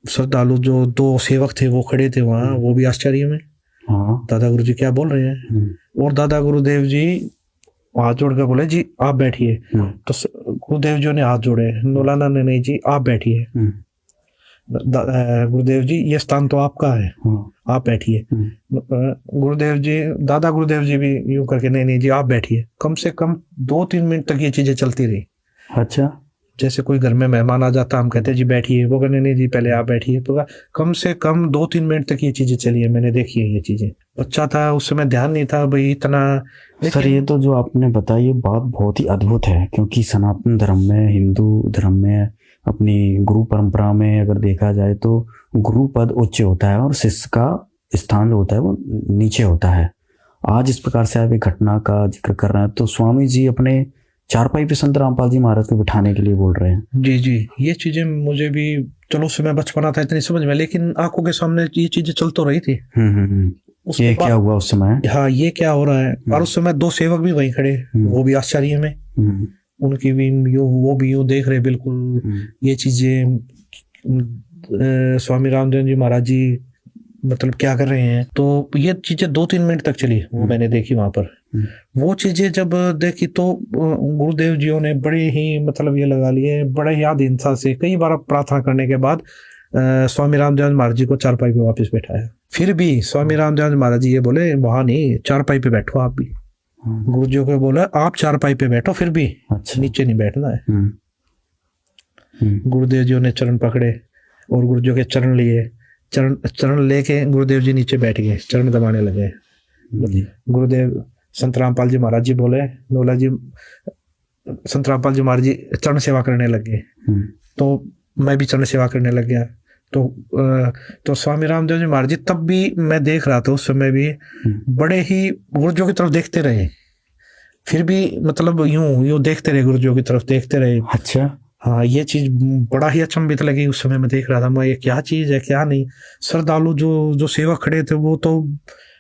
श्रद्धालु जो दो सेवक थे वो खड़े थे वहाँ, वो भी आश्चर्य में, दादा गुरु जी क्या बोल रहे हैं। और दादा गुरुदेव जी हाथ जोड़कर बोले जी आप बैठिए। तो गुरुदेव जी ने हाथ जोड़े, नौलाना ने नहीं जी आप बैठिए। गुरुदेव जी ये स्थान तो आपका है, आप बैठिए। गुरुदेव जी, दादा गुरुदेव जी भी यूं करके नहीं जी आप बैठिए। कम से कम 2-3 मिनट तक ये चीजें चलती रही। अच्छा। जैसे कोई घर में मेहमान आ जाता, हम कहते जी बैठिए, वो कहने नहीं जी पहले आप बैठिए। तो कम से कम 2-3 मिनट तक ये चीजें चली है, मैंने देखी है ये चीजें। बच्चा था उस समय, ध्यान नहीं था भाई इतना। सर ये तो जो आपने बताई ये बात बहुत ही अद्भुत है, क्योंकि सनातन धर्म में, हिंदू धर्म में, अपनी गुरु परंपरा में अगर देखा जाए तो गुरु पद उच्च होता है और शिष्य का स्थान जो होता है वो नीचे होता है। आज इस प्रकार से आप एक घटना का जिक्र कर रहे हैं, तो स्वामी जी अपने चारपाई पे संत रामपाल जी महाराज को बिठाने के लिए बोल रहे हैं। जी जी, ये चीजें मुझे भी, चलो उस समय बचपना था इतनी समझ में, लेकिन आंखों के सामने ये चीजें चल तो रही थी। ये क्या हुआ उस समय? हाँ, ये क्या हो रहा है। और उस समय 2 सेवक भी वहीं खड़े, वो भी आश्चर्य में, उनकी भी वो भी यूं देख रहे बिल्कुल ये चीजें, स्वामी रामदेव जी महाराज जी मतलब क्या कर रहे हैं। तो ये चीजें 2-3 मिनट तक चली, वो मैंने देखी वहां पर। वो चीजें जब देखी तो गुरुदेव जी ने बड़े ही मतलब ये लगा लिए, बड़े याद हिंसा से कई बार प्रार्थना करने के बाद स्वामी रामदेव महाराज जी को चारपाई पे वापस बैठाया। फिर भी स्वामी रामदेव महाराज जी ये बोले वहां नहीं, चारपाई पे बैठो आप भी। गुरु जी को बोला आप चारपाई पे बैठो, फिर भी अच्छा। नीचे नहीं बैठना है। गुरुदेव जी ने चरण पकड़े और गुरु जी के चरण लिए, चरण लेके गुरुदेव जी नीचे बैठ गए, चरण दबाने लगे। गुरुदेव संत रामपाल जी महाराज जी बोले, जी संत रामपाल जी महाराज जी चरण सेवा करने लगे, तो मैं भी चरण सेवा करने लग गया। तो स्वामी रामदेव जी महाराज जी तब भी मैं देख रहा था, उस समय भी बड़े ही गुरुजों की तरफ देखते रहे, फिर भी मतलब यूं देखते रहे, गुरुजों की तरफ देखते रहे। अच्छा। हाँ, ये चीज बड़ा ही अचंभित लगी उस समय, मैं देख रहा था मैं ये क्या चीज है क्या नहीं। श्रद्धालु जो सेवक खड़े थे वो तो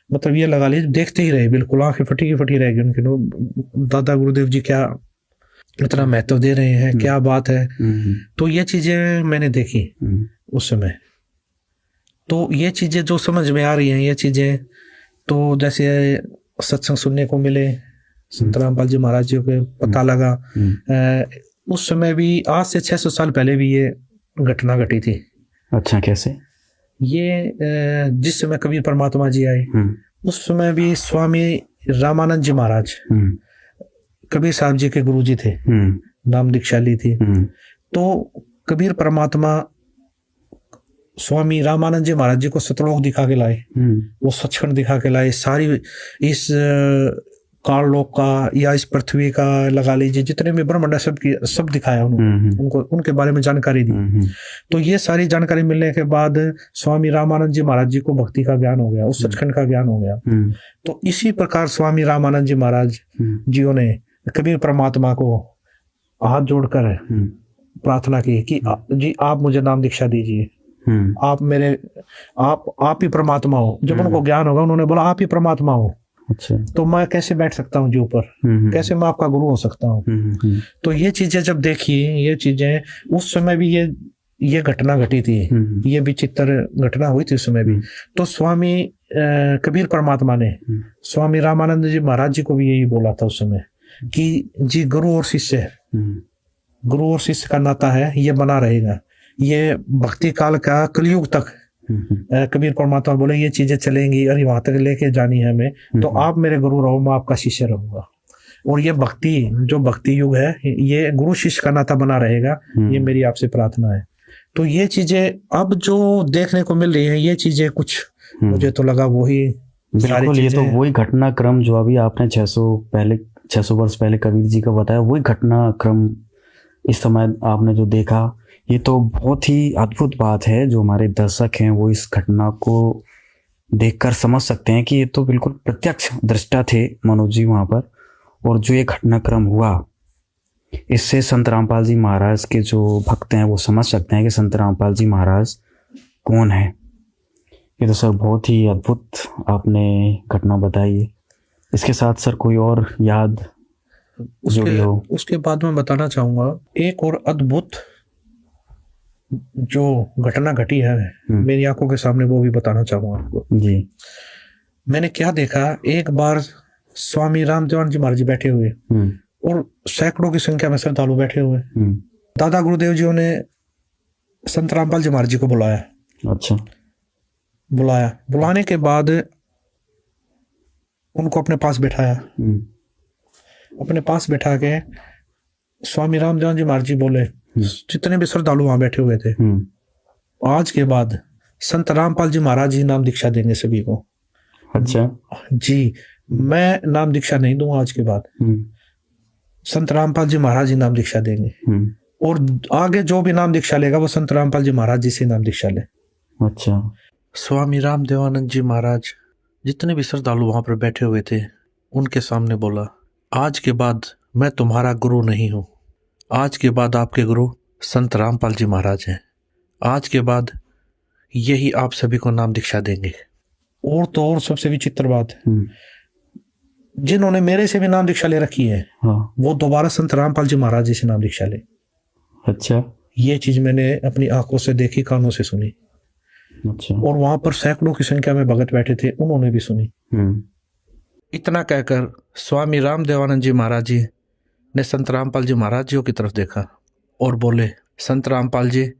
मतलब ये लगा लीजिए देखते ही रहे, बिल्कुल आंखें फटी की फटी रह गई उनकी। दादा गुरुदेव जी क्या इतना महत्व दे रहे हैं, क्या बात है। तो ये चीजें मैंने देखी उस समय। तो ये चीजें जो समझ में आ रही हैं, ये चीजें तो जैसे सत्संग सुनने को मिले, संत रामपाल जी महाराज जी को पता लगा। उस समय भी आज से 600 साल पहले भी ये घटना घटी थी। अच्छा, कैसे? ये जिस समय कबीर परमात्मा जी आए उस समय भी स्वामी रामानंद जी महाराज कबीर साहब जी के गुरु जी थे, नाम दीक्षा ली थी। तो कबीर परमात्मा स्वामी रामानंद जी महाराज जी को सतलोक दिखा के लाए, वो सचखंड दिखा के लाए, सारी इस काललोक का या इस पृथ्वी का लगा लीजिए जितने भी ब्रह्मांड है सब दिखाया उन्होंने, उनको उनके बारे में जानकारी दी। तो ये सारी जानकारी मिलने के बाद स्वामी रामानंद जी महाराज जी को भक्ति का ज्ञान हो गया, उस सचखंड का ज्ञान हो गया। तो इसी प्रकार स्वामी रामानंद जी महाराज जियों ने कबीर परमात्मा को हाथ जोड़कर प्रार्थना की कि जी आप मुझे नाम दीक्षा दीजिए, आप ही परमात्मा हो। जब उनको ज्ञान होगा उन्होंने बोला आप ही परमात्मा हो। अच्छा। तो मैं कैसे बैठ सकता हूँ जी ऊपर, कैसे मैं आपका गुरु हो सकता हूँ। तो ये चीजें जब देखी, ये चीजें उस समय भी ये घटना घटी थी, ये विचित्र घटना हुई थी उस समय भी। तो स्वामी कबीर परमात्मा ने स्वामी रामानंद जी महाराज जी को भी यही बोला था उस समय कि जी गुरु और शिष्य, गुरु और शिष्य का नाता है, ये बना रहेगा, ये भक्ति काल का कलयुग तक। कबीर परमात्मा बोले ये चीजें चलेंगी और वहां तक लेके जानी है हमें, तो आप मेरे गुरु रहो, मैं आपका शिष्य रहूंगा। और ये भक्ति, जो भक्ति युग है, ये गुरु शिष्य का नाता बना रहेगा, ये मेरी आपसे प्रार्थना है। तो ये चीजें अब जो देखने को मिल रही है, ये चीजें कुछ मुझे तो लगा वही बिल्कुल, ये तो वही घटनाक्रम जो अभी आपने 600 वर्ष पहले कबीर जी का बताया, वही घटनाक्रम इस समय आपने जो देखा, ये तो बहुत ही अद्भुत बात है। जो हमारे दर्शक हैं वो इस घटना को देखकर समझ सकते हैं कि ये तो बिल्कुल प्रत्यक्ष दृष्टा थे मनोज जी वहाँ पर। और जो ये घटनाक्रम हुआ, इससे संत रामपाल जी महाराज के जो भक्त हैं वो समझ सकते हैं कि संत रामपाल जी महाराज कौन है। ये तो सर बहुत ही अद्भुत आपने घटना बताई है। इसके साथ सर कोई और याद जुड़ी हो? उसके बाद मैं बताना चाहूंगा एक और अद्भुत जो घटना घटी है मेरी आंखों के सामने, वो भी बताना चाहूंगा आपको जी। मैंने क्या देखा, एक बार स्वामी रामदेवानंद जी महाराज जी बैठे हुए और सैकड़ों की संख्या में श्रद्धालु बैठे हुए। दादा गुरुदेव जी ने संत रामपाल जी महाराज जी को बुलाया। अच्छा। बुलाने के बाद उनको अपने पास बैठाया। अपने पास बैठा के स्वामी रामदेवानंद जी महाराज जी बोले, जितने भी श्रद्धालु वहां बैठे हुए थे, आज के बाद संत रामपाल जी महाराज जी नाम दीक्षा देंगे सभी को। अच्छा जी, मैं नाम दीक्षा नहीं दूंगा आज के बाद, संत रामपाल जी महाराज जी नाम दीक्षा देंगे। और आगे जो भी नाम दीक्षा लेगा वो संत रामपाल जी महाराज जी से नाम दीक्षा ले। अच्छा। स्वामी रामदेवानंद जी महाराज जितने भी श्रद्धालु वहां पर बैठे हुए थे उनके सामने बोला, आज के बाद मैं तुम्हारा गुरु नहीं हूं, आज के बाद आपके गुरु संत रामपाल जी महाराज हैं। आज के बाद यही आप सभी को नाम दीक्षा देंगे। और तो और सबसे विचित्र बात, जिन्होंने मेरे से भी नाम दीक्षा ले रखी है, हाँ। वो दोबारा संत रामपाल जी महाराज जी से नाम दीक्षा ले। अच्छा। ये चीज मैंने अपनी आंखों से देखी, कानों से सुनी। अच्छा। और वहां पर सैकड़ों की संख्या में भगत बैठे थे, उन्होंने भी सुनी। इतना कहकर स्वामी रामदेवानंद जी महाराज जी ने संत रामपाल जी महाराज जी की तरफ देखा और बोले, संत रामपाल जी,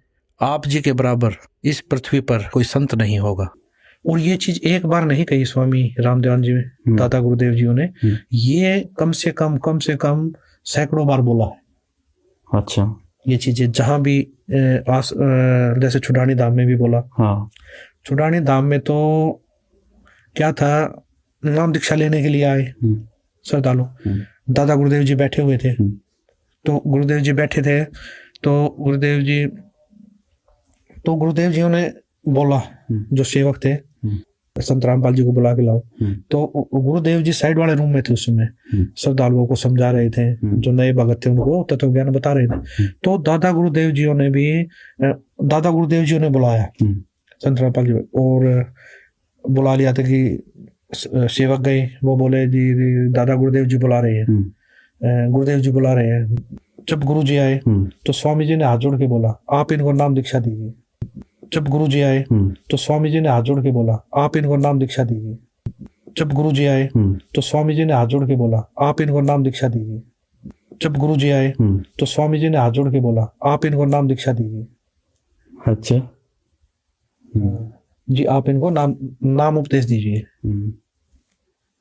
आप जी के बराबर इस पृथ्वी पर कोई संत नहीं होगा। और ये चीज एक बार नहीं कही स्वामी रामदेवानंद जी में, दादा गुरुदेव जी ने ये कम से कम सैकड़ों बार बोला है। अच्छा। ये चीजें जहां भी जैसे छुड़ानी धाम में भी बोला। हाँ। छुड़ानी धाम में तो क्या था, नाम दीक्षा लेने के लिए आए श्रद्धालु, दादा गुरुदेव जी बैठे हुए थे। तो गुरुदेव जी बैठे थे, तो गुरुदेव जी ने बोला, जो सेवक थे, संत रामपाल जी को बुला के लाओ। तो गुरुदेव जी साइड वाले रूम में थे उस समय, श्रद्धालुओं को समझा रहे थे, जो नए भगत थे उनको तत्व ज्ञान बता रहे थे। तो दादा गुरुदेव जी ने बुलाया संत रामपाल जी, और बुला लिया था कि सेवक गए, वो बोले जी दादा गुरुदेव जी बुला रहे हैं, गुरुदेव जी बुला रहे हैं। जब गुरु जी आए तो स्वामी जी ने हाथ जोड़ के बोला, आप इनको नाम दीक्षा दीजिए। जब गुरु जी आए तो स्वामी जी ने हाथ जोड़ के बोला, आप इनको नाम दीक्षा दीजिए। जब गुरु जी आए तो स्वामी जी ने हाथ जोड़ के बोला, आप इनको नाम दीक्षा दीजिए। जब गुरु जी आए तो स्वामी जी ने हाथ जोड़ के बोला, आप इनको नाम दीक्षा दीजिए। अच्छा जी, आप इनको नाम उपदेश दीजिए।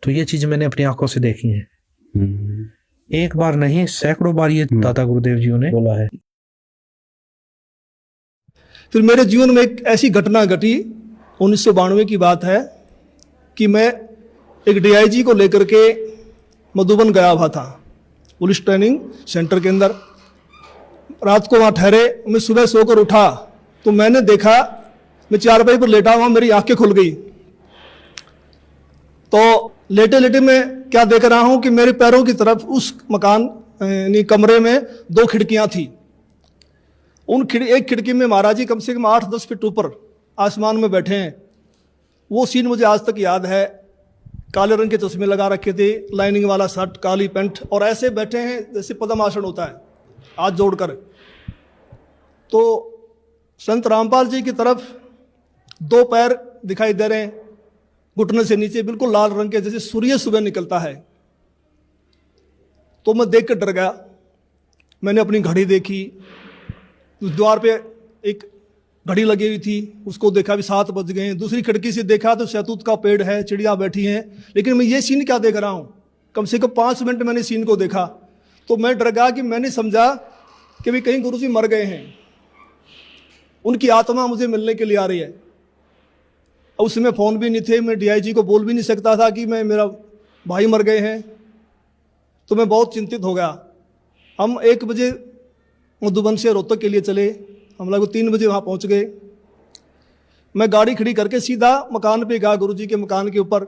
तो ये चीज मैंने अपनी आंखों से देखी है, एक बार नहीं सैकड़ों बार ये दादा गुरुदेव जी ने बोला है। फिर मेरे जीवन में एक ऐसी घटना घटी, 1992 की बात है, कि मैं एक डीआईजी को लेकर के मधुबन गया हुआ था, पुलिस ट्रेनिंग सेंटर के अंदर। रात को वहाँ ठहरे, मैं सुबह सोकर उठा तो मैंने देखा, मैं चारपाई पर लेटा हुआ, मेरी आंखें खुल गई। तो लेटे लेटे मैं क्या देख रहा हूं कि मेरे पैरों की तरफ उस मकान यानी कमरे में 2 खिड़कियां थी। एक खिड़की में महाराज जी कम से कम 8-10 फीट ऊपर आसमान में बैठे हैं। वो सीन मुझे आज तक याद है। काले रंग के चश्मे लगा रखे थे, लाइनिंग वाला शर्ट, काली पैंट, और ऐसे बैठे हैं जैसे पद्म आसन होता है, हाथ जोड़कर। तो संत रामपाल जी की तरफ 2 पैर दिखाई दे रहे हैं, घुटने से नीचे बिल्कुल लाल रंग के, जैसे सूर्य सुबह निकलता है। तो मैं देख कर डर गया। मैंने अपनी घड़ी देखी, उस द्वार पे एक घड़ी लगी हुई थी, उसको देखा भी 7 बज गए। दूसरी खिड़की से देखा तो शहतूत का पेड़ है, चिड़िया बैठी हैं। लेकिन मैं ये सीन क्या देख रहा हूँ, कम से कम 5 मिनट मैंने सीन को देखा। तो मैं डर गया कि मैंने समझा कि भी कहीं गुरुजी मर गए हैं, उनकी आत्मा मुझे मिलने के लिए आ रही है। और उस समय फ़ोन भी नहीं थे, मैं डीआईजी को बोल भी नहीं सकता था कि मेरा भाई मर गए हैं। तो मैं बहुत चिंतित हो गया। हम 1 बजे मधुबन से रोहतक के लिए चले, हम लोग 3 बजे वहाँ पहुँच गए। मैं गाड़ी खड़ी करके सीधा मकान पे गया, गुरुजी के मकान के ऊपर।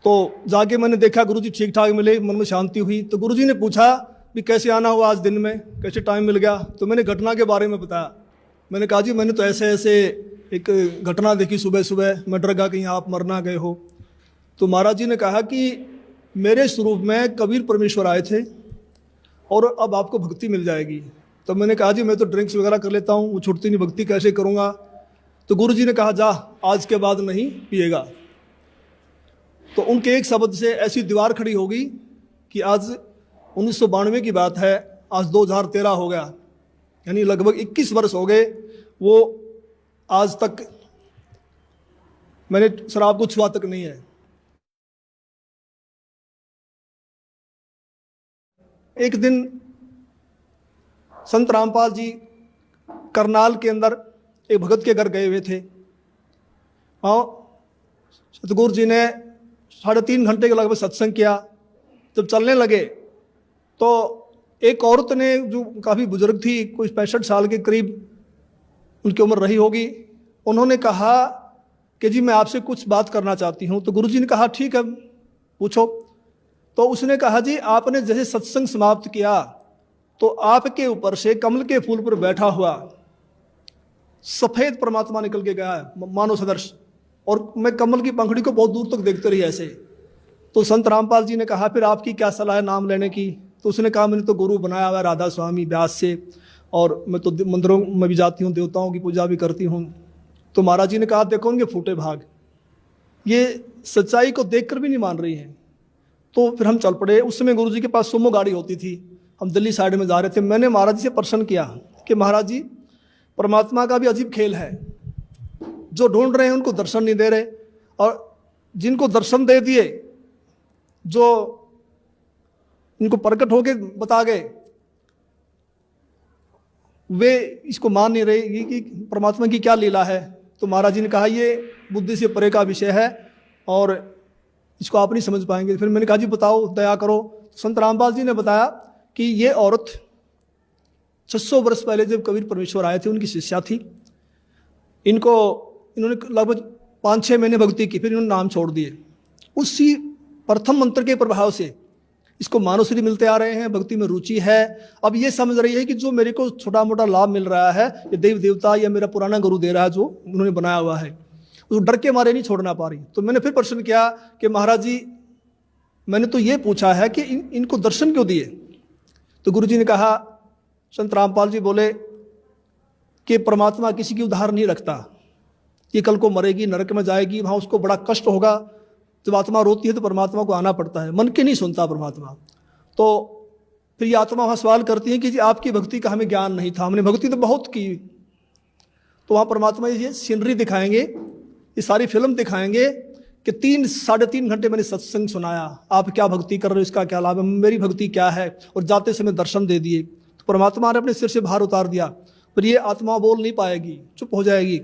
तो जाके मैंने देखा गुरुजी ठीक ठाक मिले, मन में शांति हुई। तो गुरुजी ने पूछा भी कैसे आना हुआ आज दिन में, कैसे टाइम मिल गया। तो मैंने घटना के बारे में बताया। मैंने कहा जी मैंने तो ऐसे ऐसे एक घटना देखी सुबह सुबह, मैं डर गया कहीं आप मर ना गए हो। तो महाराज जी ने कहा कि मेरे स्वरूप में कबीर परमेश्वर आए थे और अब आपको भक्ति मिल जाएगी। तो मैंने कहा जी मैं तो ड्रिंक्स वगैरह कर लेता हूँ, वो छूटती नहीं, भक्ति कैसे करूँगा। तो गुरु जी ने कहा जा आज के बाद नहीं पिएगा। तो उनके एक शब्द से ऐसी दीवार खड़ी हो गई कि आज 1992 की बात है, आज 2013 हो गया, यानी लगभग 21 वर्ष हो गए। वो आज तक मैंने शराब को छुआ तक नहीं है। एक दिन संत रामपाल जी करनाल के अंदर एक भगत के घर गए हुए थे और सतगुरु जी ने 3.5 घंटे के लगभग सत्संग किया। जब चलने लगे तो एक औरत ने, जो काफ़ी बुजुर्ग थी, कोई 65 साल के करीब उनकी उम्र रही होगी, उन्होंने कहा कि जी मैं आपसे कुछ बात करना चाहती हूँ। तो गुरु जी ने कहा ठीक है पूछो। तो उसने कहा जी आपने जैसे सत्संग समाप्त किया तो आपके ऊपर से कमल के फूल पर बैठा हुआ सफेद परमात्मा निकल के गया है, मानव सदर्श, और मैं कमल की पंखड़ी को बहुत दूर तक देखते रही ऐसे। तो संत रामपाल जी ने कहा फिर आपकी क्या सलाह है नाम लेने की। तो उसने कहा मैंने तो गुरु बनाया हुआ राधा स्वामी व्यास से, और मैं तो मंदिरों में भी जाती हूँ, देवताओं की पूजा भी करती हूँ। तो महाराज जी ने कहा देखो उनके फूटे भाग, ये सच्चाई को देखकर भी नहीं मान रही हैं। तो फिर हम चल पड़े। उस समय गुरु जी के पास सुमो गाड़ी होती थी, हम दिल्ली साइड में जा रहे थे। मैंने महाराज जी से प्रश्न किया कि महाराज जी परमात्मा का भी अजीब खेल है, जो ढूंढ रहे हैं उनको दर्शन नहीं दे रहे, और जिनको दर्शन दे दिए, जो इनको प्रकट होके बता गए, वे इसको मान नहीं रहे कि परमात्मा की क्या लीला है। तो महाराज जी ने कहा ये बुद्धि से परे का विषय है और इसको आप नहीं समझ पाएंगे। फिर मैंने कहा जी बताओ, दया करो। संत रामपाल जी ने बताया कि ये औरत 600 वर्ष पहले जब कबीर परमेश्वर आए थे उनकी शिष्या थी। इन्होंने लगभग 5-6 महीने भक्ति की, फिर इन्होंने नाम छोड़ दिए। उसी प्रथम मंत्र के प्रभाव से इसको मानवश्री मिलते आ रहे हैं, भक्ति में रुचि है। अब ये समझ रही है कि जो मेरे को छोटा मोटा लाभ मिल रहा है ये देव देवता या मेरा पुराना गुरु दे रहा है, जो उन्होंने बनाया हुआ है, तो डर के मारे नहीं छोड़ना पा रही। तो मैंने फिर प्रश्न किया कि महाराज जी मैंने तो ये पूछा है कि इनको दर्शन क्यों दिए। तो गुरु जी ने कहा, संत रामपाल जी बोले कि परमात्मा किसी की उधार नहीं रखता, ये कल को मरेगी, नरक में जाएगी, वहाँ उसको बड़ा कष्ट होगा। जब आत्मा रोती है तो परमात्मा को आना पड़ता है, मन की नहीं सुनता परमात्मा। तो फिर ये आत्मा वहाँ सवाल करती है कि जी आपकी भक्ति का हमें ज्ञान नहीं था, हमने भक्ति तो बहुत की। तो वहाँ परमात्मा ये सीनरी दिखाएंगे, ये सारी फिल्म दिखाएंगे कि 3-3.5 घंटे मैंने सत्संग सुनाया, आप क्या भक्ति कर रहे हो, इसका क्या लाभ है, मेरी भक्ति क्या है, और जाते समय दर्शन दे दिए। तो परमात्मा ने अपने सिर से भार उतार दिया, पर ये आत्मा बोल नहीं पाएगी, चुप हो जाएगी।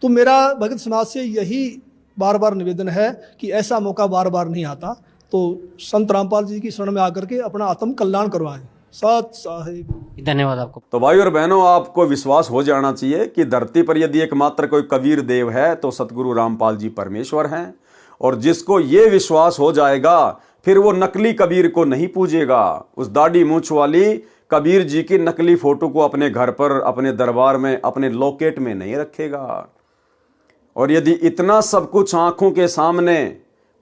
तो मेरा भगत समाज से यही बार बार निवेदन है कि ऐसा मौका बार बार नहीं आता, तो संत रामपाल जी की शरण में आकर के अपना आत्म कल्याण करवाएं। सत साहिब। धन्यवाद आपको। तो भाई और बहनों, आपको विश्वास हो जाना चाहिए कि धरती पर यदि एकमात्र कोई कबीर देव है तो सतगुरु रामपाल जी परमेश्वर हैं, और जिसको ये विश्वास हो जाएगा फिर वो नकली कबीर को नहीं पूजेगा। उस दाढ़ी मूंछ वाली कबीर जी की नकली फोटो को अपने घर पर, अपने दरबार में, अपने लॉकेट में नहीं रखेगा। और यदि इतना सब कुछ आंखों के सामने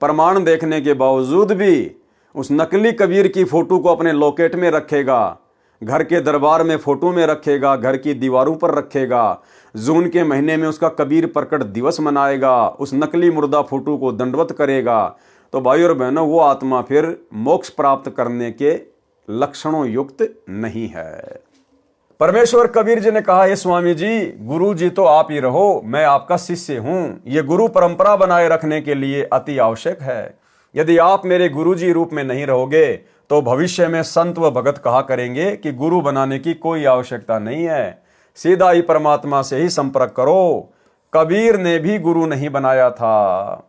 प्रमाण देखने के बावजूद भी उस नकली कबीर की फोटो को अपने लॉकेट में रखेगा, घर के दरबार में फोटो में रखेगा, घर की दीवारों पर रखेगा, जून के महीने में उसका कबीर प्रकट दिवस मनाएगा, उस नकली मुर्दा फोटो को दंडवत करेगा, तो भाई और बहनों वो आत्मा फिर मोक्ष प्राप्त करने के लक्षणों युक्त नहीं है। परमेश्वर कबीर जी ने कहा, हे स्वामी जी, गुरु जी तो आप ही रहो, मैं आपका शिष्य हूं। ये गुरु परंपरा बनाए रखने के लिए अति आवश्यक है। यदि आप मेरे गुरु जी रूप में नहीं रहोगे तो भविष्य में संत व भगत कहा करेंगे कि गुरु बनाने की कोई आवश्यकता नहीं है, सीधा ही परमात्मा से ही संपर्क करो। कबीर ने भी गुरु नहीं बनाया था।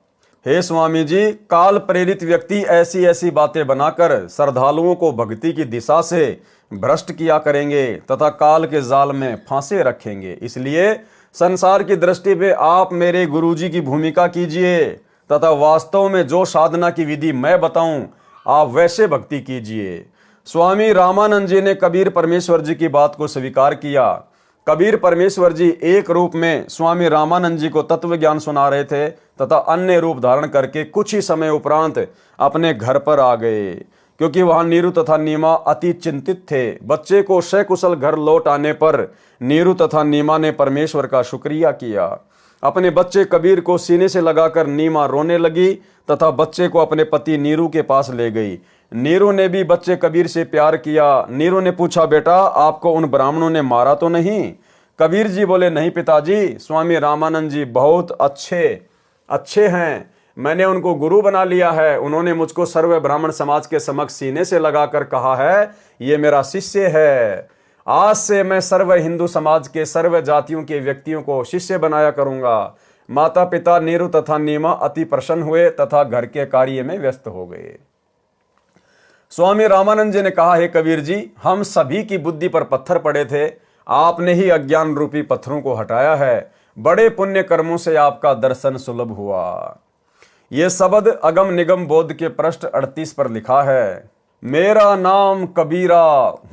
हे स्वामी जी, काल प्रेरित व्यक्ति ऐसी ऐसी बातें बनाकर श्रद्धालुओं को भक्ति की दिशा से भ्रष्ट किया करेंगे तथा काल के जाल में फांसे रखेंगे। इसलिए संसार की दृष्टि में आप मेरे गुरुजी की भूमिका कीजिए तथा वास्तव में जो साधना की विधि मैं बताऊं आप वैसे भक्ति कीजिए। स्वामी रामानंद जी ने कबीर परमेश्वर जी की बात को स्वीकार किया। कबीर परमेश्वर जी एक रूप में स्वामी रामानंद जी को तत्व ज्ञान सुना रहे थे तथा अन्य रूप धारण करके कुछ ही समय उपरांत अपने घर पर आ गए, क्योंकि वहां नीरू तथा नीमा अति चिंतित थे। बच्चे को सकुशल घर लौट आने पर नीरू तथा नीमा ने परमेश्वर का शुक्रिया किया। अपने बच्चे कबीर को सीने से लगाकर नीमा रोने लगी तथा बच्चे को अपने पति नीरू के पास ले गई। नीरू ने भी बच्चे कबीर से प्यार किया। नीरू ने पूछा, बेटा आपको उन ब्राह्मणों ने मारा तो नहीं? कबीर जी बोले, नहीं पिताजी, स्वामी रामानंद जी बहुत अच्छे हैं, मैंने उनको गुरु बना लिया है। उन्होंने मुझको सर्व ब्राह्मण समाज के समक्ष सीने से लगाकर कहा है ये मेरा शिष्य है। आज से मैं सर्व हिंदू समाज के सर्व जातियों के व्यक्तियों को शिष्य बनाया करूंगा। माता पिता नीरू तथा नीमा अति प्रसन्न हुए तथा घर के कार्य में व्यस्त हो गए। स्वामी रामानंद जी ने कहा, हे कबीर जी, हम सभी की बुद्धि पर पत्थर पड़े थे, आपने ही अज्ञान रूपी पत्थरों को हटाया है। बड़े पुण्य कर्मों से आपका दर्शन सुलभ हुआ। ये शब्द अगम निगम बोध के पृष्ठ 38 पर लिखा है। मेरा नाम कबीरा,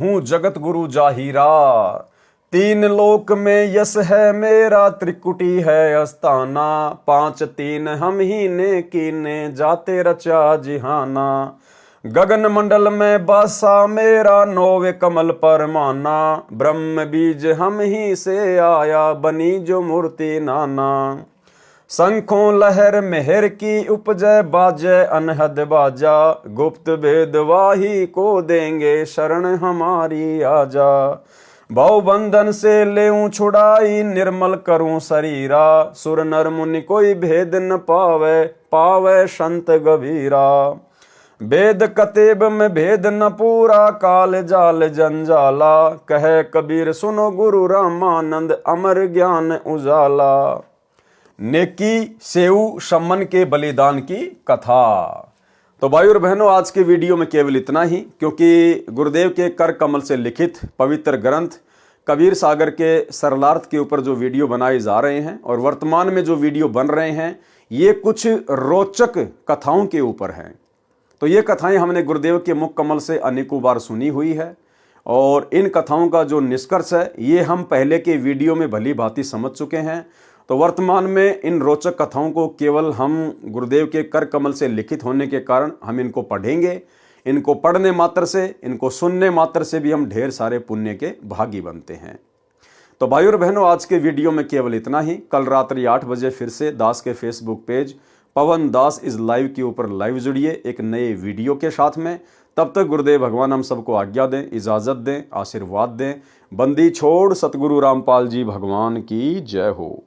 हूं जगत गुरु जाहिरा, तीन लोक में यश है मेरा, त्रिकुटी है अस्ताना, 5 3 हम ही ने कीने, जाते रचा जिहाना, गगन मंडल में बासा मेरा, 9 कमल पर माना, ब्रह्म बीज हम ही से आया, बनी जो मूर्ति नाना, शंखों लहर मेहर की उपजय, बाजय अनहद बाजा, गुप्त भेद वाही को देंगे, शरण हमारी आजा, भाव बंधन से लेऊं छुड़ाई, निर्मल करूं शरीरा, सुर नर मुनि कोई भेद न पावे, पावे संत गभीरा, वेद कतेब में भेद न पूरा, काल जाल जंजाला, कहे कबीर सुनो गुरु रामानंद, अमर ज्ञान उजाला। नेकी सेऊ सम्मन के बलिदान की कथा। तो भाई और बहनों, आज के वीडियो में केवल इतना ही, क्योंकि गुरुदेव के कर कमल से लिखित पवित्र ग्रंथ कबीर सागर के सरलार्थ के ऊपर जो वीडियो बनाए जा रहे हैं और वर्तमान में जो वीडियो बन रहे हैं ये कुछ रोचक कथाओं के ऊपर हैं। तो ये कथाएं हमने गुरुदेव के मुख कमल से अनेकों बार सुनी हुई है और इन कथाओं का जो निष्कर्ष है ये हम पहले के वीडियो में भली भांति समझ चुके हैं। तो वर्तमान में इन रोचक कथाओं को केवल हम गुरुदेव के कर कमल से लिखित होने के कारण हम इनको पढ़ेंगे। इनको पढ़ने मात्र से, इनको सुनने मात्र से भी हम ढेर सारे पुण्य के भागी बनते हैं। तो भाई और बहनों, आज के वीडियो में केवल इतना ही। कल रात्रि 8 बजे फिर से दास के Facebook page Pawan Das is live के ऊपर लाइव जुड़िए एक नए वीडियो के साथ में। तब तक गुरुदेव भगवान हम सबको आज्ञा दें, इजाज़त दें, आशीर्वाद दें। बंदी छोड़ सतगुरु रामपाल जी भगवान की जय हो।